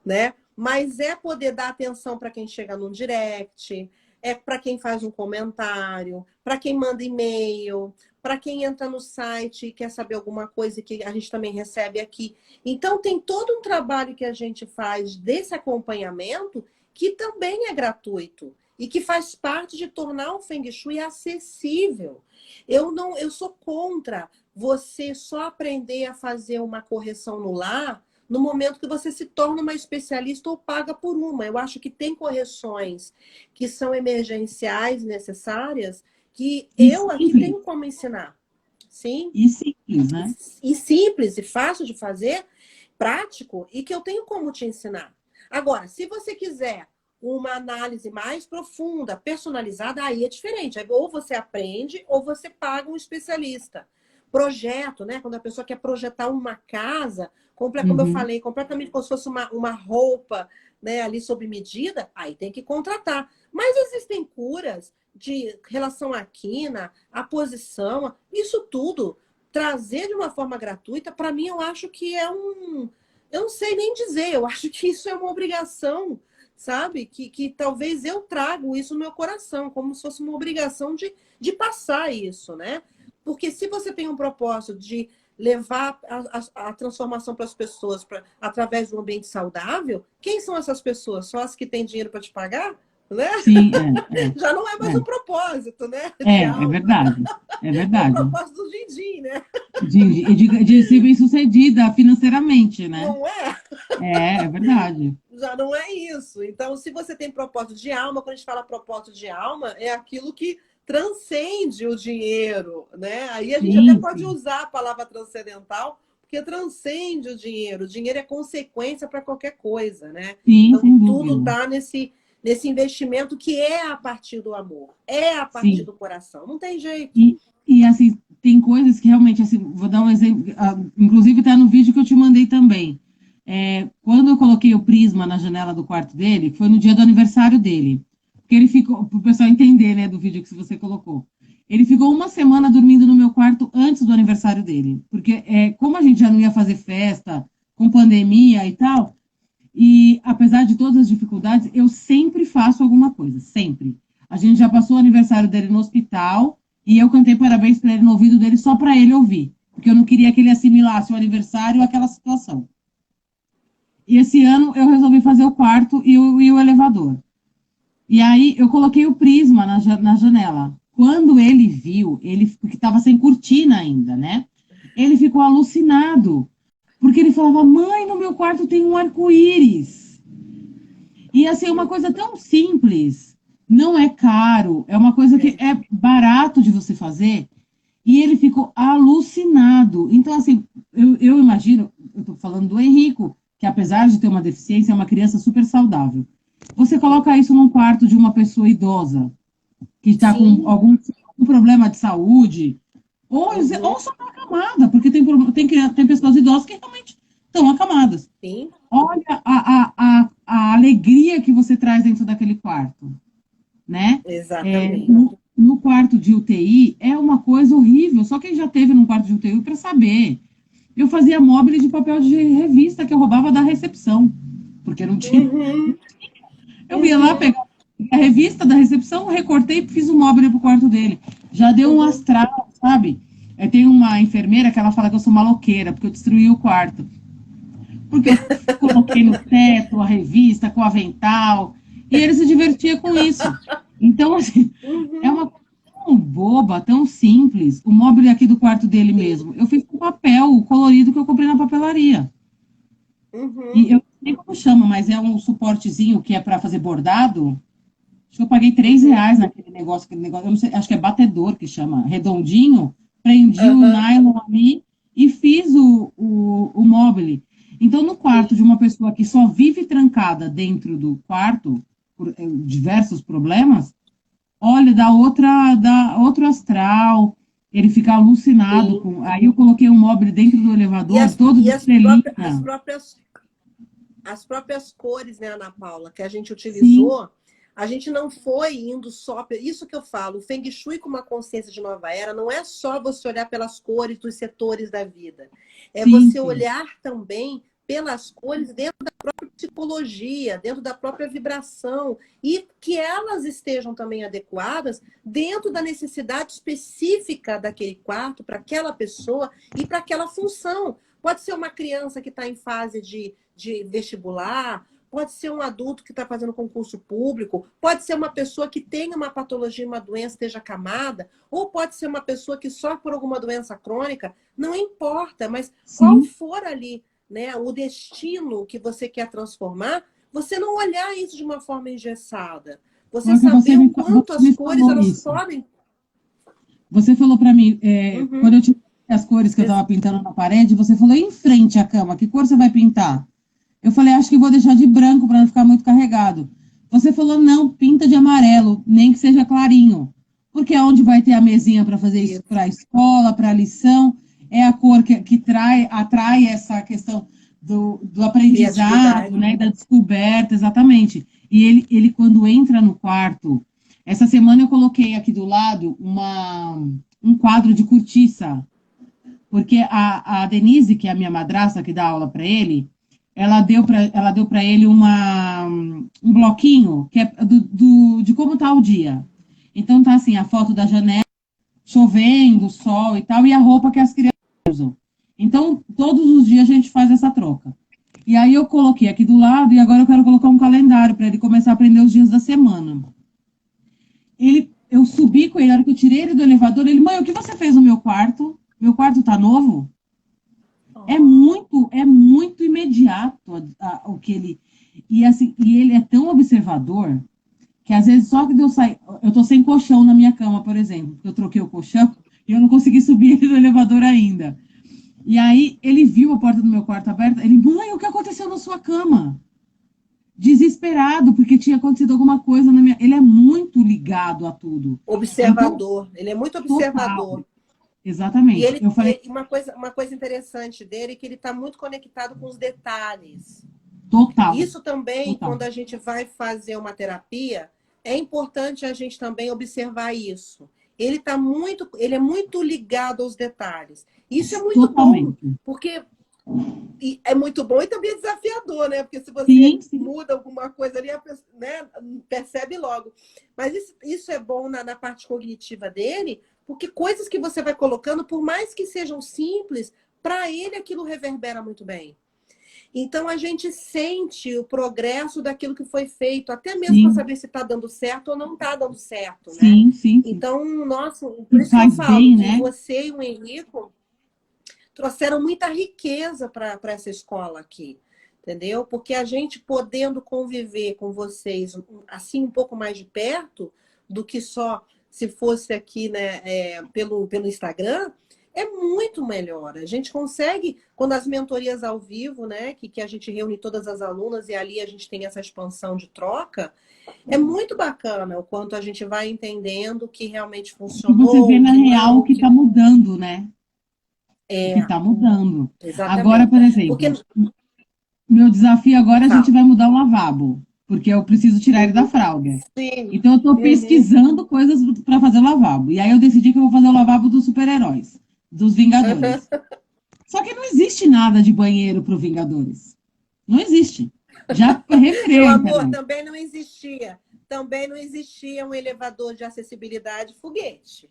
né? Mas é poder dar atenção para quem chega no direct, é para quem faz um comentário, para quem manda e-mail, para quem entra no site e quer saber alguma coisa que a gente também recebe aqui. Então tem todo um trabalho que a gente faz desse acompanhamento que também é gratuito e que faz parte de tornar o Feng Shui acessível. Eu sou contra você só aprender a fazer uma correção no lar no momento que você se torna uma especialista ou paga por uma. Eu acho que tem correções que são emergenciais, necessárias, que E eu aqui simples, tenho como ensinar. Sim, e simples, né? e simples e fácil de fazer, prático, e que eu tenho como te ensinar. Agora, se você quiser uma análise mais profunda, personalizada, aí é diferente. Aí ou você aprende ou você paga um especialista. Projeto, né? Quando a pessoa quer projetar uma casa, como eu Uhum. falei, completamente como se fosse uma roupa, né, ali sob medida, aí tem que contratar. Mas existem curas de relação à quina, à posição, isso tudo trazer de uma forma gratuita, para mim, eu acho que é um. Eu não sei nem dizer, eu acho que isso é uma obrigação, sabe? Que talvez eu trago isso no meu coração, como se fosse uma obrigação de passar isso, né? Porque se você tem um propósito de levar a transformação para as pessoas através de um ambiente saudável, quem são essas pessoas? Só as que têm dinheiro para te pagar? Né? Sim, Já não é mais um propósito, né? é verdade, é É o verdade. propósito do din-din, né? De ser bem-sucedida financeiramente, né? Não é? É verdade. Já não é isso. Então, se você tem propósito de alma, quando a gente fala propósito de alma, é aquilo que transcende o dinheiro, né? Aí a gente até Sim, pode sim, usar a palavra transcendental, porque transcende o dinheiro. O dinheiro é consequência para qualquer coisa, né? sim, Então, sem tudo dúvida. está nesse investimento que é a partir do amor, é a partir Sim. do coração. Não tem jeito. E assim, tem coisas que realmente, assim, vou dar um exemplo, inclusive está no vídeo que eu te mandei também. Quando eu coloquei o prisma na janela do quarto dele, foi no dia do aniversário dele. Porque ele ficou, para o pessoal entender, né, do vídeo que você colocou. Ele ficou uma semana dormindo no meu quarto antes do aniversário dele. Porque como a gente já não ia fazer festa, com pandemia e tal, e apesar de todas as dificuldades, eu sempre faço alguma coisa, sempre. A gente já passou o aniversário dele no hospital e eu cantei parabéns para ele no ouvido dele só para ele ouvir, porque eu não queria que ele assimilasse o aniversário àquela situação. E esse ano eu resolvi fazer o quarto e o elevador. E aí eu coloquei o prisma na janela. Quando ele viu, porque estava sem cortina ainda, né? Ele ficou alucinado, porque ele falava: mãe, no meu quarto tem um arco-íris. E assim, uma coisa tão simples, não é caro, é uma coisa que é barato de você fazer, e ele ficou alucinado. Então, assim, eu imagino, eu estou falando do Henrico, que apesar de ter uma deficiência, é uma criança super saudável. Você coloca isso num quarto de uma pessoa idosa, que está com Sim. algum problema de saúde, ou Uhum. só está acamada, porque tem pessoas idosas que realmente estão acamadas. Sim. Olha a alegria que você traz dentro daquele quarto, né? Exatamente. No quarto de UTI é uma coisa horrível, só quem já teve num quarto de UTI para saber. Eu fazia móveis de papel de revista que eu roubava da recepção, porque não tinha. Uhum. Eu ia lá pegar a revista da recepção, recortei e fiz um móvel para o quarto dele. Já deu um Uhum. astral, sabe? Tem uma enfermeira que ela fala que eu sou maloqueira, porque eu destruí o quarto. Porque eu coloquei no teto a revista com o avental, e ele se divertia com isso. Então, assim, é Uhum. uma coisa tão boba, tão simples. O móvel aqui do quarto dele Sim. mesmo, eu fiz com papel colorido que eu comprei na papelaria. Uhum. E eu não sei como chama, mas é um suportezinho que é para fazer bordado. Acho que eu paguei Uhum. R$ 3 aquele negócio, eu não sei, acho que é batedor que chama, redondinho, prendi o Aham. nylon ali e fiz o móvel. Então, no quarto Sim. de uma pessoa que só vive trancada dentro do quarto, por diversos problemas, olha, dá outro astral, ele fica alucinado Sim. com. Aí eu coloquei um móvel dentro do E elevador, as, todo e de as próprias, as estrelinha. próprias, as próprias cores, né, Ana Paula, que a gente Sim, utilizou, a gente não foi indo só. Isso que eu falo, o Feng Shui com uma consciência de nova era não é só você olhar pelas cores dos setores da vida. É sim, você sim. olhar também pelas cores dentro da própria psicologia, dentro da própria vibração, e que elas estejam também adequadas dentro da necessidade específica daquele quarto, para aquela pessoa e para aquela função. Pode ser uma criança que está em fase de vestibular, pode ser um adulto que está fazendo concurso público, pode ser uma pessoa que tenha uma patologia, uma doença, esteja acamada, ou pode ser uma pessoa que sofre por alguma doença crônica, não importa, mas qual Sim. for ali, né, o destino que você quer transformar, você não olhar isso de uma forma engessada. Você Foi o que saber o você quanto as me cores falou elas isso. podem. Você falou para mim, quando Uhum. eu te as cores que eu estava pintando na parede, você falou: em frente à cama, que cor você vai pintar? Eu falei: acho que vou deixar de branco para não ficar muito carregado. Você falou: não, pinta de amarelo, nem que seja clarinho, porque é onde vai ter a mesinha para fazer isso para a escola, para a lição, é a cor atrai essa questão do aprendizado, Criatividade. né, da descoberta, exatamente. E ele, quando entra no quarto, essa semana eu coloquei aqui do lado um quadro de cortiça, porque a Denise, que é a minha madrasta, que dá aula para ele, ela deu para ele um bloquinho que é de como tá o dia. Então tá assim, a foto da janela, chovendo, sol e tal, e a roupa que as crianças usam. Então, todos os dias a gente faz essa troca. E aí eu coloquei aqui do lado, e agora eu quero colocar um calendário para ele começar a aprender os dias da semana. Eu subi com ele, na hora que eu tirei ele do elevador, ele, mãe, o que você fez no meu quarto? Meu quarto tá novo? É muito imediato o que ele. E assim, e ele é tão observador que às vezes só que eu sair. Eu tô sem colchão na minha cama, por exemplo, porque eu troquei o colchão e eu não consegui subir ele do elevador ainda. E aí ele viu a porta do meu quarto aberta, ele, mãe, o que aconteceu na sua cama? Desesperado, porque tinha acontecido alguma coisa na minha. Ele é muito ligado a tudo. Observador. Ele é muito Então, observador. total. Exatamente. E ele, Eu falei, uma coisa interessante dele é que ele está muito conectado com os detalhes. total, Isso também, total. quando a gente vai fazer uma terapia, é importante a gente também observar isso. Ele é muito ligado aos detalhes. Isso é muito bom, Totalmente. porque é muito bom e também é desafiador, né? Porque se você Sim, sim. muda alguma coisa ali, a pessoa, né, percebe logo. Mas isso é bom na parte cognitiva dele, porque coisas que você vai colocando, por mais que sejam simples, para ele aquilo reverbera muito bem. Então a gente sente o progresso daquilo que foi feito, até mesmo para Sim, saber se está dando certo ou não está dando certo, né? sim, sim, sim. Então, nossa, por E isso que eu faz falo bem, que né? você e o Henrico trouxeram muita riqueza para essa escola aqui, entendeu? Porque a gente podendo conviver com vocês assim um pouco mais de perto do que só se fosse aqui, né, pelo Instagram, é muito melhor. A gente consegue, quando as mentorias ao vivo, né, que a gente reúne todas as alunas e ali a gente tem essa expansão de troca, é muito bacana o quanto a gente vai entendendo o que realmente Que você vê funcionou, o na que real não, o o que que está mudando, né? O que é está mudando. Agora, exatamente. por Porque exemplo, meu desafio agora, a gente fala. vai mudar o lavabo, porque eu preciso tirar ele da Uhum. fralda. Sim. Então, eu estou Uhum. pesquisando coisas para fazer o lavabo. E aí eu decidi que eu vou fazer o lavabo dos super-heróis, dos Vingadores. Uhum. Só que não existe nada de banheiro para os Vingadores. Não existe. Já revirei Meu a amor, internet. também não existia. Também não existia um elevador de acessibilidade foguete.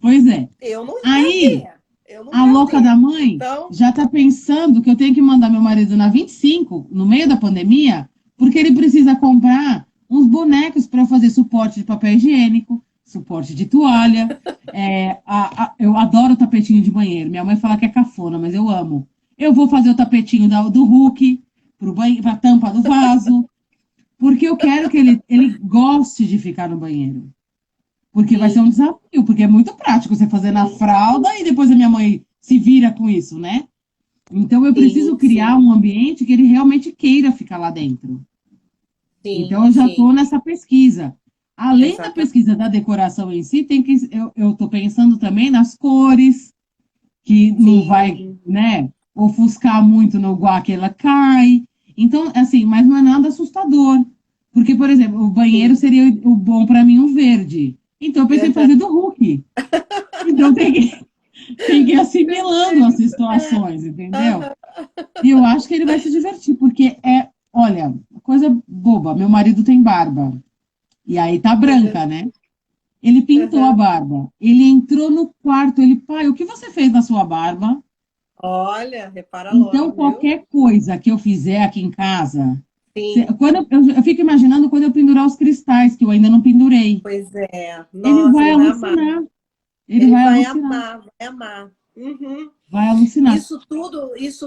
Pois é. Eu não ia Aí, ver. Eu não a ia louca da ver. mãe Então, já está pensando que eu tenho que mandar meu marido na 25, no meio da pandemia, porque ele precisa comprar uns bonecos para fazer suporte de papel higiênico, suporte de toalha. Eu adoro tapetinho de banheiro. Minha mãe fala que é cafona, mas eu amo. Eu vou fazer o tapetinho do Hulk para a tampa do vaso, porque eu quero que ele goste de ficar no banheiro. Porque vai ser um sim, desafio, porque é muito prático você fazer na sim, fralda e depois a minha mãe se vira com isso, né? Então eu preciso sim, criar sim, um ambiente que ele realmente queira ficar lá dentro. sim, Então eu já estou sim. nessa pesquisa. Além da Exatamente. pesquisa da decoração em si, eu estou pensando também nas cores, que não vai, Sim, né, ofuscar muito no igual que ela cai. Então, assim, mas não é nada assustador. Porque, por exemplo, o banheiro sim. seria o bom para mim um verde. Então eu pensei em fazer do Hulk. Então tem que ir assimilando as Perfeito. É. situações, entendeu? Aham. E eu acho que ele vai se divertir, porque olha, coisa boba, meu marido tem barba, e aí tá Aham. branca, né? Ele pintou a Aham. barba, ele entrou no quarto, ele, pai, o que você fez na sua barba? Olha, repara Então, logo, viu? qualquer coisa que eu fizer aqui em casa, Sim, quando eu fico imaginando quando eu pendurar os cristais, que eu ainda não pendurei, pois é. ele Nossa, vai ele vai amar. alucinar, ele Ele vai vai alucinar, amar, vai amar. Uhum. vai alucinar. Isso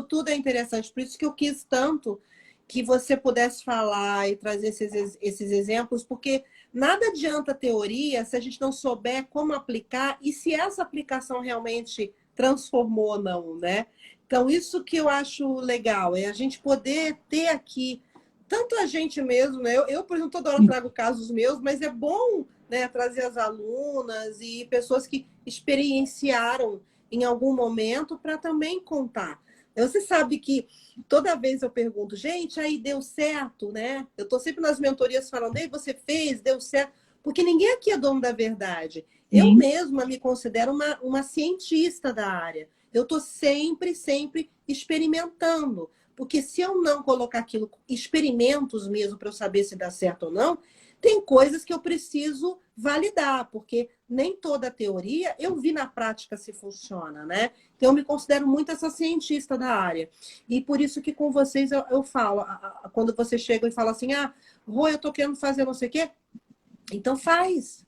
tudo é interessante. Por isso que eu quis tanto que você pudesse falar e trazer esses exemplos, porque nada adianta a teoria se a gente não souber como aplicar e se essa aplicação realmente transformou ou não, né? Então, isso que eu acho legal, é a gente poder ter aqui, tanto a gente mesmo, né? Eu por exemplo, toda hora trago casos meus, mas é bom, né, trazer as alunas e pessoas que experienciaram em algum momento para também contar. Você sabe que toda vez eu pergunto, gente, aí deu certo, né? Eu estou sempre nas mentorias falando, ei, você fez, deu certo, porque ninguém aqui é dono da verdade. Eu Sim, mesma me considero uma cientista da área. Eu estou sempre, sempre experimentando, Porque se eu não colocar aquilo, experimentos mesmo para eu saber se dá certo ou não, tem coisas que eu preciso validar, porque nem toda teoria eu vi na prática se funciona, né? Então, eu me considero muito essa cientista da área. E por isso que com vocês eu falo, quando você chega e fala assim, Rô, eu tô querendo fazer não sei o quê, então faz,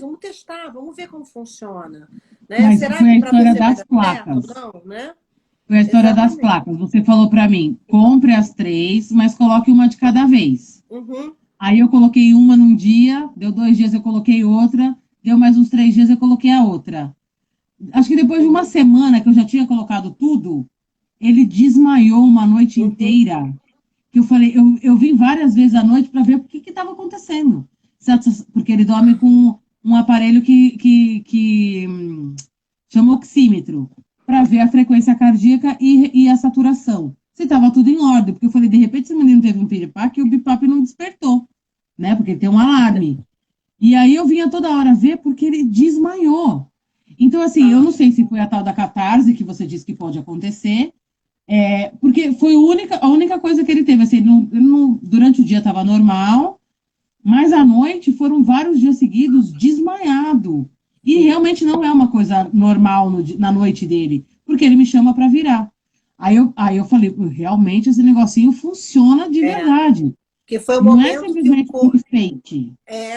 vamos testar, vamos ver como funciona. Né? Mas Será foi a que para história você vai das dar placas. certo? Não, né? Foi a história das Exatamente. placas. Você falou para mim, compre as 3, mas coloque uma de cada vez. Uhum. Aí eu coloquei uma num dia, deu 2 dias eu coloquei outra, deu mais uns 3 dias eu coloquei a outra. Acho que depois de uma semana que eu já tinha colocado tudo, ele desmaiou uma noite Uhum. inteira. Que eu falei, eu vim várias vezes à noite para ver o que estava acontecendo. Porque ele dorme com um aparelho que chama oxímetro, para ver a frequência cardíaca e a saturação. Se estava tudo em ordem, porque eu falei, de repente esse menino teve um piripaque e o bipap não despertou, né? Porque tem um alarme. E aí eu vinha toda hora ver porque ele desmaiou. Então, assim, eu não sei se foi a tal da catarse que você disse que pode acontecer, porque foi a única coisa que ele teve. Assim, durante o dia estava normal, mas à noite foram vários dias seguidos desmaiado. E realmente não é uma coisa normal na noite dele, porque ele me chama para virar. Aí eu falei, realmente esse negocinho funciona de É, verdade. porque foi o Não é momento que o simplesmente um corpo. enfeite.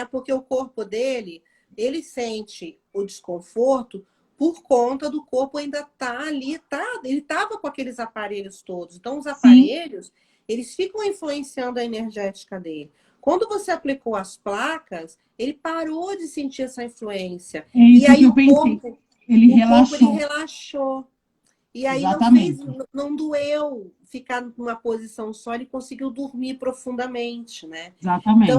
Porque o corpo dele, ele sente o desconforto por conta do corpo ainda estar ali, ele estava com aqueles aparelhos todos. Então, os Sim, aparelhos, eles ficam influenciando a energética dele. Quando você aplicou as placas, ele parou de sentir essa influência. é E isso que aí eu pensei. Ele ele relaxou. relaxou. E aí Exatamente. não doeu ficar numa posição só, ele conseguiu dormir profundamente, né? Então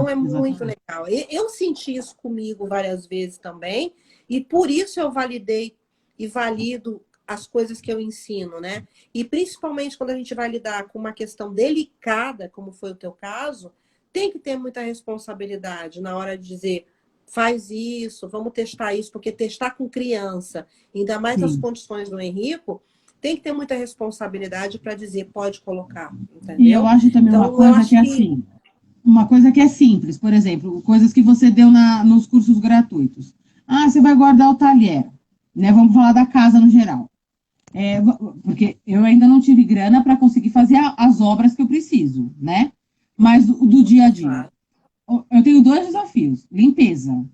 é Exatamente. muito Exatamente. legal. Eu senti isso comigo várias vezes também, e por isso eu validei e valido as coisas que eu ensino, né? E principalmente quando a gente vai lidar com uma questão delicada, como foi o teu caso, tem que ter muita responsabilidade na hora de dizer, faz isso, vamos testar isso, porque testar com criança, ainda mais nas Sim. condições do Henrico, tem que ter muita responsabilidade para dizer, pode colocar, E eu entendeu? acho também uma Então, eu coisa que acho é que assim, uma coisa que é simples, por exemplo, coisas que você deu nos cursos gratuitos. Ah, você vai guardar o talher, né? Vamos falar da casa no geral. Porque eu ainda não tive grana para conseguir fazer as obras que eu preciso, né? Mas do dia a dia. claro. Eu tenho 2 desafios. Limpeza,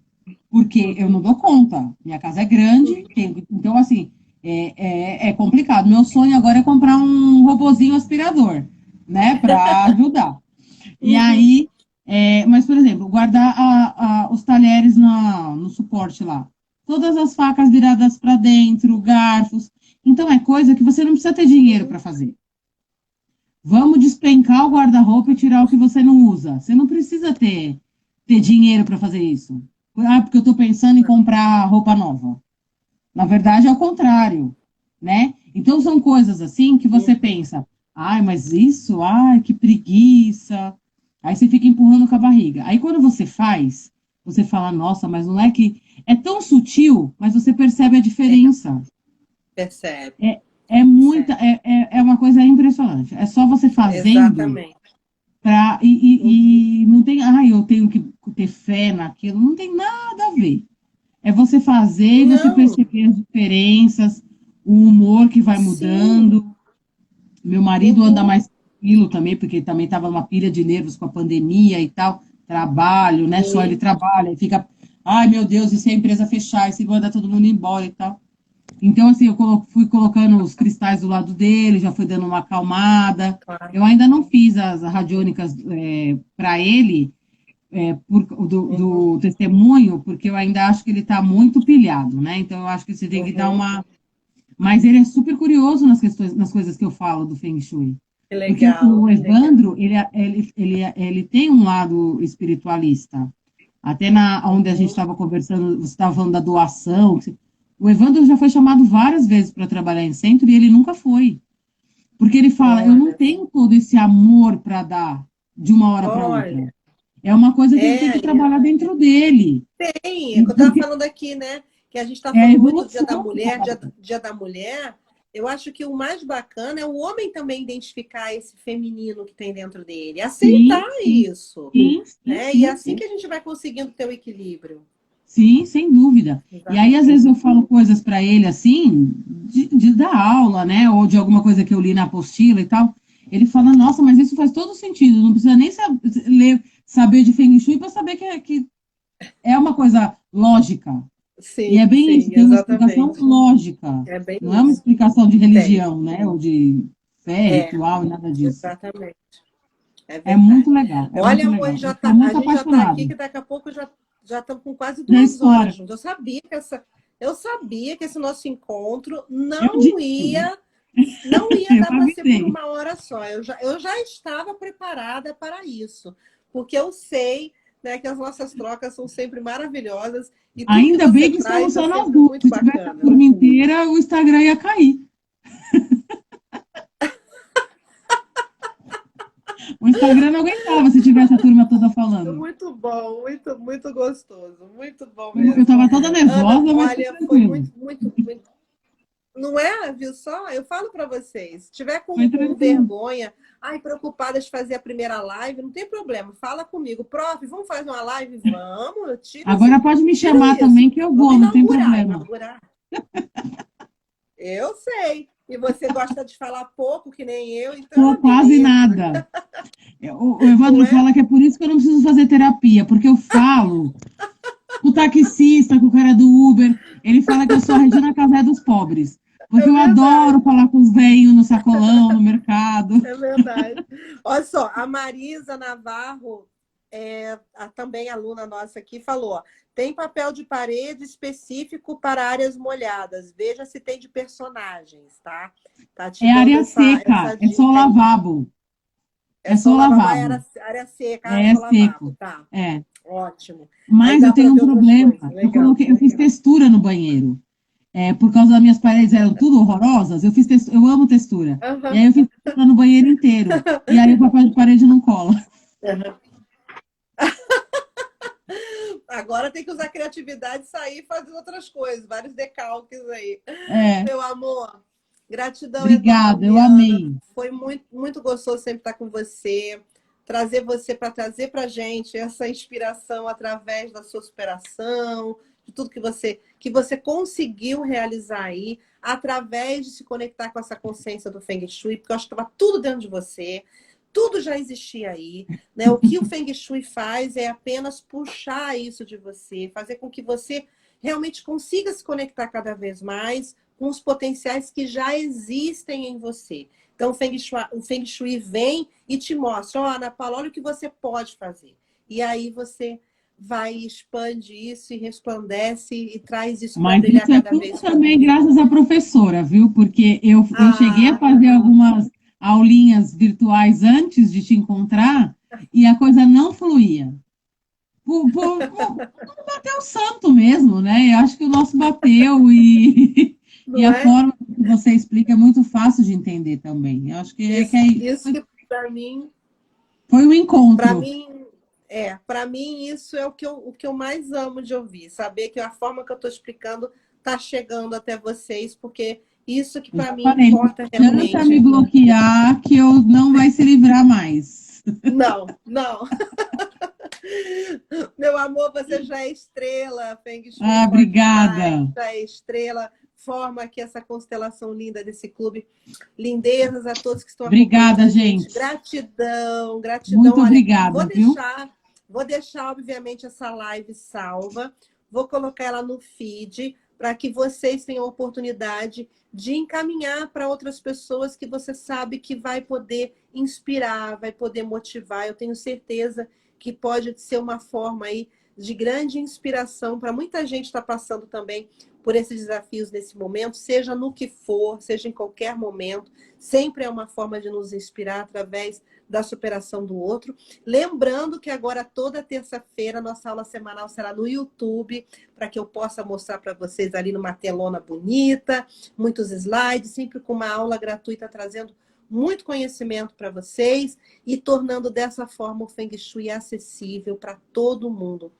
porque eu não dou conta. Minha casa é grande, então, assim, é complicado. Meu sonho agora é comprar um robozinho aspirador, né, para ajudar. E Uhum. aí, mas, por exemplo, guardar os talheres no suporte lá. Todas as facas viradas para dentro, garfos. Então, é coisa que você não precisa ter dinheiro para fazer. Vamos despencar o guarda-roupa e tirar o que você não usa. Você não precisa ter dinheiro para fazer isso. Ah, porque eu estou pensando em comprar roupa nova. Na verdade, é o contrário, né? Então, são coisas assim que você pensa, ai, mas isso, ai, que preguiça. Aí você fica empurrando com a barriga. Aí, quando você faz, você fala, nossa, mas não é que... É tão sutil, mas você percebe a É, diferença. percebe, É, é muita, percebe. é uma coisa impressionante. É só você fazendo Exatamente. Uhum. e não tem, ai, eu tenho que ter fé naquilo. Não tem nada a ver. É você fazer e você Não, perceber as diferenças, o humor que vai sim. mudando. Meu marido anda Uhum. mais tranquilo também, porque ele também estava numa pilha de nervos com a pandemia e tal. Trabalho, né? Só ele Sim. trabalha e fica, ai meu Deus, e se a empresa fechar, e se mandar todo mundo embora e tal. Então, assim, eu fui colocando os cristais do lado dele, já fui dando uma acalmada. Claro. Eu ainda não fiz as radiônicas para ele, Uhum. do testemunho, porque eu ainda acho que ele está muito pilhado, né? Então, eu acho que você tem que dar Uhum. uma. Mas ele é super curioso nas coisas que eu falo do Feng Shui. Que Porque legal, o que legal. Evandro, ele tem um lado espiritualista. Até onde a gente Uhum. estava conversando, você estava falando da doação. O Evandro já foi chamado várias vezes para trabalhar em centro e ele nunca foi. Porque ele fala, eu não Olha, tenho todo esse amor para dar de uma hora para outra. olha. É uma coisa que ele tem É, que trabalhar dentro dele. tem, é o E que eu estava porque falando aqui, né? Que a gente está é a falando muito do Dia da evolução que está Mulher, aparecendo. Dia da Mulher. Eu acho que o mais bacana é o homem também identificar esse feminino que tem dentro dele, aceitar isso, sim, sim, né? E é sim, assim sim. que a gente vai conseguindo ter o equilíbrio. Sim, sem dúvida. E aí, às vezes, eu falo coisas para ele assim, de dar aula, né? Ou de alguma coisa que eu li na apostila e tal. Ele fala, nossa, mas isso faz todo sentido. Não precisa nem saber de Feng Shui para saber que é uma coisa lógica. E é Sim, bem isso, sim, tem uma explicação exatamente. lógica. É bem Não é uma isso. explicação de Tem. religião, né? Ou de fé, É, ritual e nada disso. exatamente. É É verdade. muito legal, é muito Olha, amor, legal. Eu estou a muito gente já está aqui, apaixonada que daqui a pouco já estamos com quase da 2 horas história. juntos. Eu sabia que esse nosso encontro Eu disse, não ia eu dar para ser por avisei. 1 hora só. Eu já estava preparada para isso, porque eu sei, né, que as nossas trocas são sempre maravilhosas e tudo que Ainda você bem que estamos traz é só nós sempre duas. muito Se tivesse a bacana. turma inteira, o Instagram ia cair. O Instagram não aguentava se tivesse a turma toda falando. Muito bom, muito, muito gostoso, muito bom Eu mesmo. estava toda Ana, nervosa, mas foi olha, foi tranquilo. muito, muito, muito. Não é, viu só? Eu falo para vocês, se tiver Foi com tranquilo. vergonha, preocupada de fazer a primeira live, não tem problema, fala comigo. Prof, vamos fazer uma live? Vamos, eu Agora pode me tiro chamar também isso. que eu Vamos vou, não tem inaugurar, problema. inaugurar. Eu sei. E você gosta de falar pouco, que nem eu, então é Tô uma quase beleza, nada. O não Evandro é? fala que é por isso que eu não preciso fazer terapia, porque eu falo com o taxista, com o cara do Uber, ele fala que eu sou a Regina Casé dos pobres. Porque É eu adoro verdade. falar com os velhos no sacolão, no mercado. É verdade. Olha só, a Marisa Navarro, também aluna nossa aqui, falou: ó, tem papel de parede específico para áreas molhadas. Veja se tem de personagens, tá? Tá te É dando área essa seca, é só dica aí. lavabo. É É só só lavabo, lavabo. área seca, É só lavabo, seco. tá? É. Ótimo. Aí Mas dá eu para tenho um ver outras problema. coisas. Legal. Eu fiz textura no banheiro. Por causa das minhas paredes eram tudo horrorosas, eu amo textura. E Aham. aí eu fiz textura no banheiro inteiro. E aí o papel de parede não cola. Aham. Agora tem que usar a criatividade e sair e fazer outras coisas, vários decalques aí. É, Meu amor, gratidão obrigada, eu enorme, Ana. amei. Foi muito, muito gostoso sempre estar com você, trazer você para trazer para gente essa inspiração através da sua superação, de tudo que você conseguiu realizar aí, através de se conectar com essa consciência do Feng Shui, porque eu acho que estava tudo dentro de você, tudo já existia aí, né? O que o Feng Shui faz é apenas puxar isso de você, fazer com que você realmente consiga se conectar cada vez mais com os potenciais que já existem em você. Então, o Feng Shui vem e te mostra, Ana Paula, olha o que você pode fazer. E aí você vai, expande isso e resplandece e traz isso para Mas brilhar isso é cada tudo vez mais. também graças à professora, viu? Porque eu cheguei a Ah, fazer algumas aulinhas virtuais antes de te encontrar e a coisa não fluía. Não bateu o santo mesmo, né? Eu acho que o nosso bateu e não a é? forma que você explica é muito fácil de entender também. Eu acho Isso que foi um para encontro. mim, para mim isso é o que eu mais amo de ouvir, saber que a forma que eu estou explicando está chegando até vocês, porque isso que Eu para já mim falei, não importa adianta me realmente. bloquear que eu não vai se livrar mais. Não, não. Meu amor, você já é estrela, Feng Shui Ah, Forte Style, obrigada. já é estrela, forma aqui essa constelação linda desse clube. Lindezas a todos que estão acompanhando Obrigada, a gente. gente. Gratidão, gratidão. Muito Olha, vou obrigada, viu? deixar, vou deixar, obviamente, essa live salva. Vou colocar ela no feed para que vocês tenham a oportunidade de encaminhar para outras pessoas que você sabe que vai poder inspirar, vai poder motivar. Eu tenho certeza que pode ser uma forma aí de grande inspiração para muita gente estar passando também por esses desafios nesse momento, seja no que for, seja em qualquer momento, sempre é uma forma de nos inspirar através da superação do outro. Lembrando que agora, toda terça-feira, nossa aula semanal será no YouTube, para que eu possa mostrar para vocês ali numa telona bonita, muitos slides, sempre com uma aula gratuita, trazendo muito conhecimento para vocês e tornando dessa forma o Feng Shui acessível para todo mundo.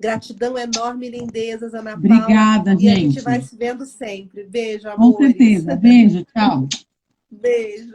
Gratidão enorme, lindezas, Ana Paula. Obrigada, E a gente gente. vai se vendo sempre. Beijo, Com amores. certeza. Beijo, tchau. Beijo.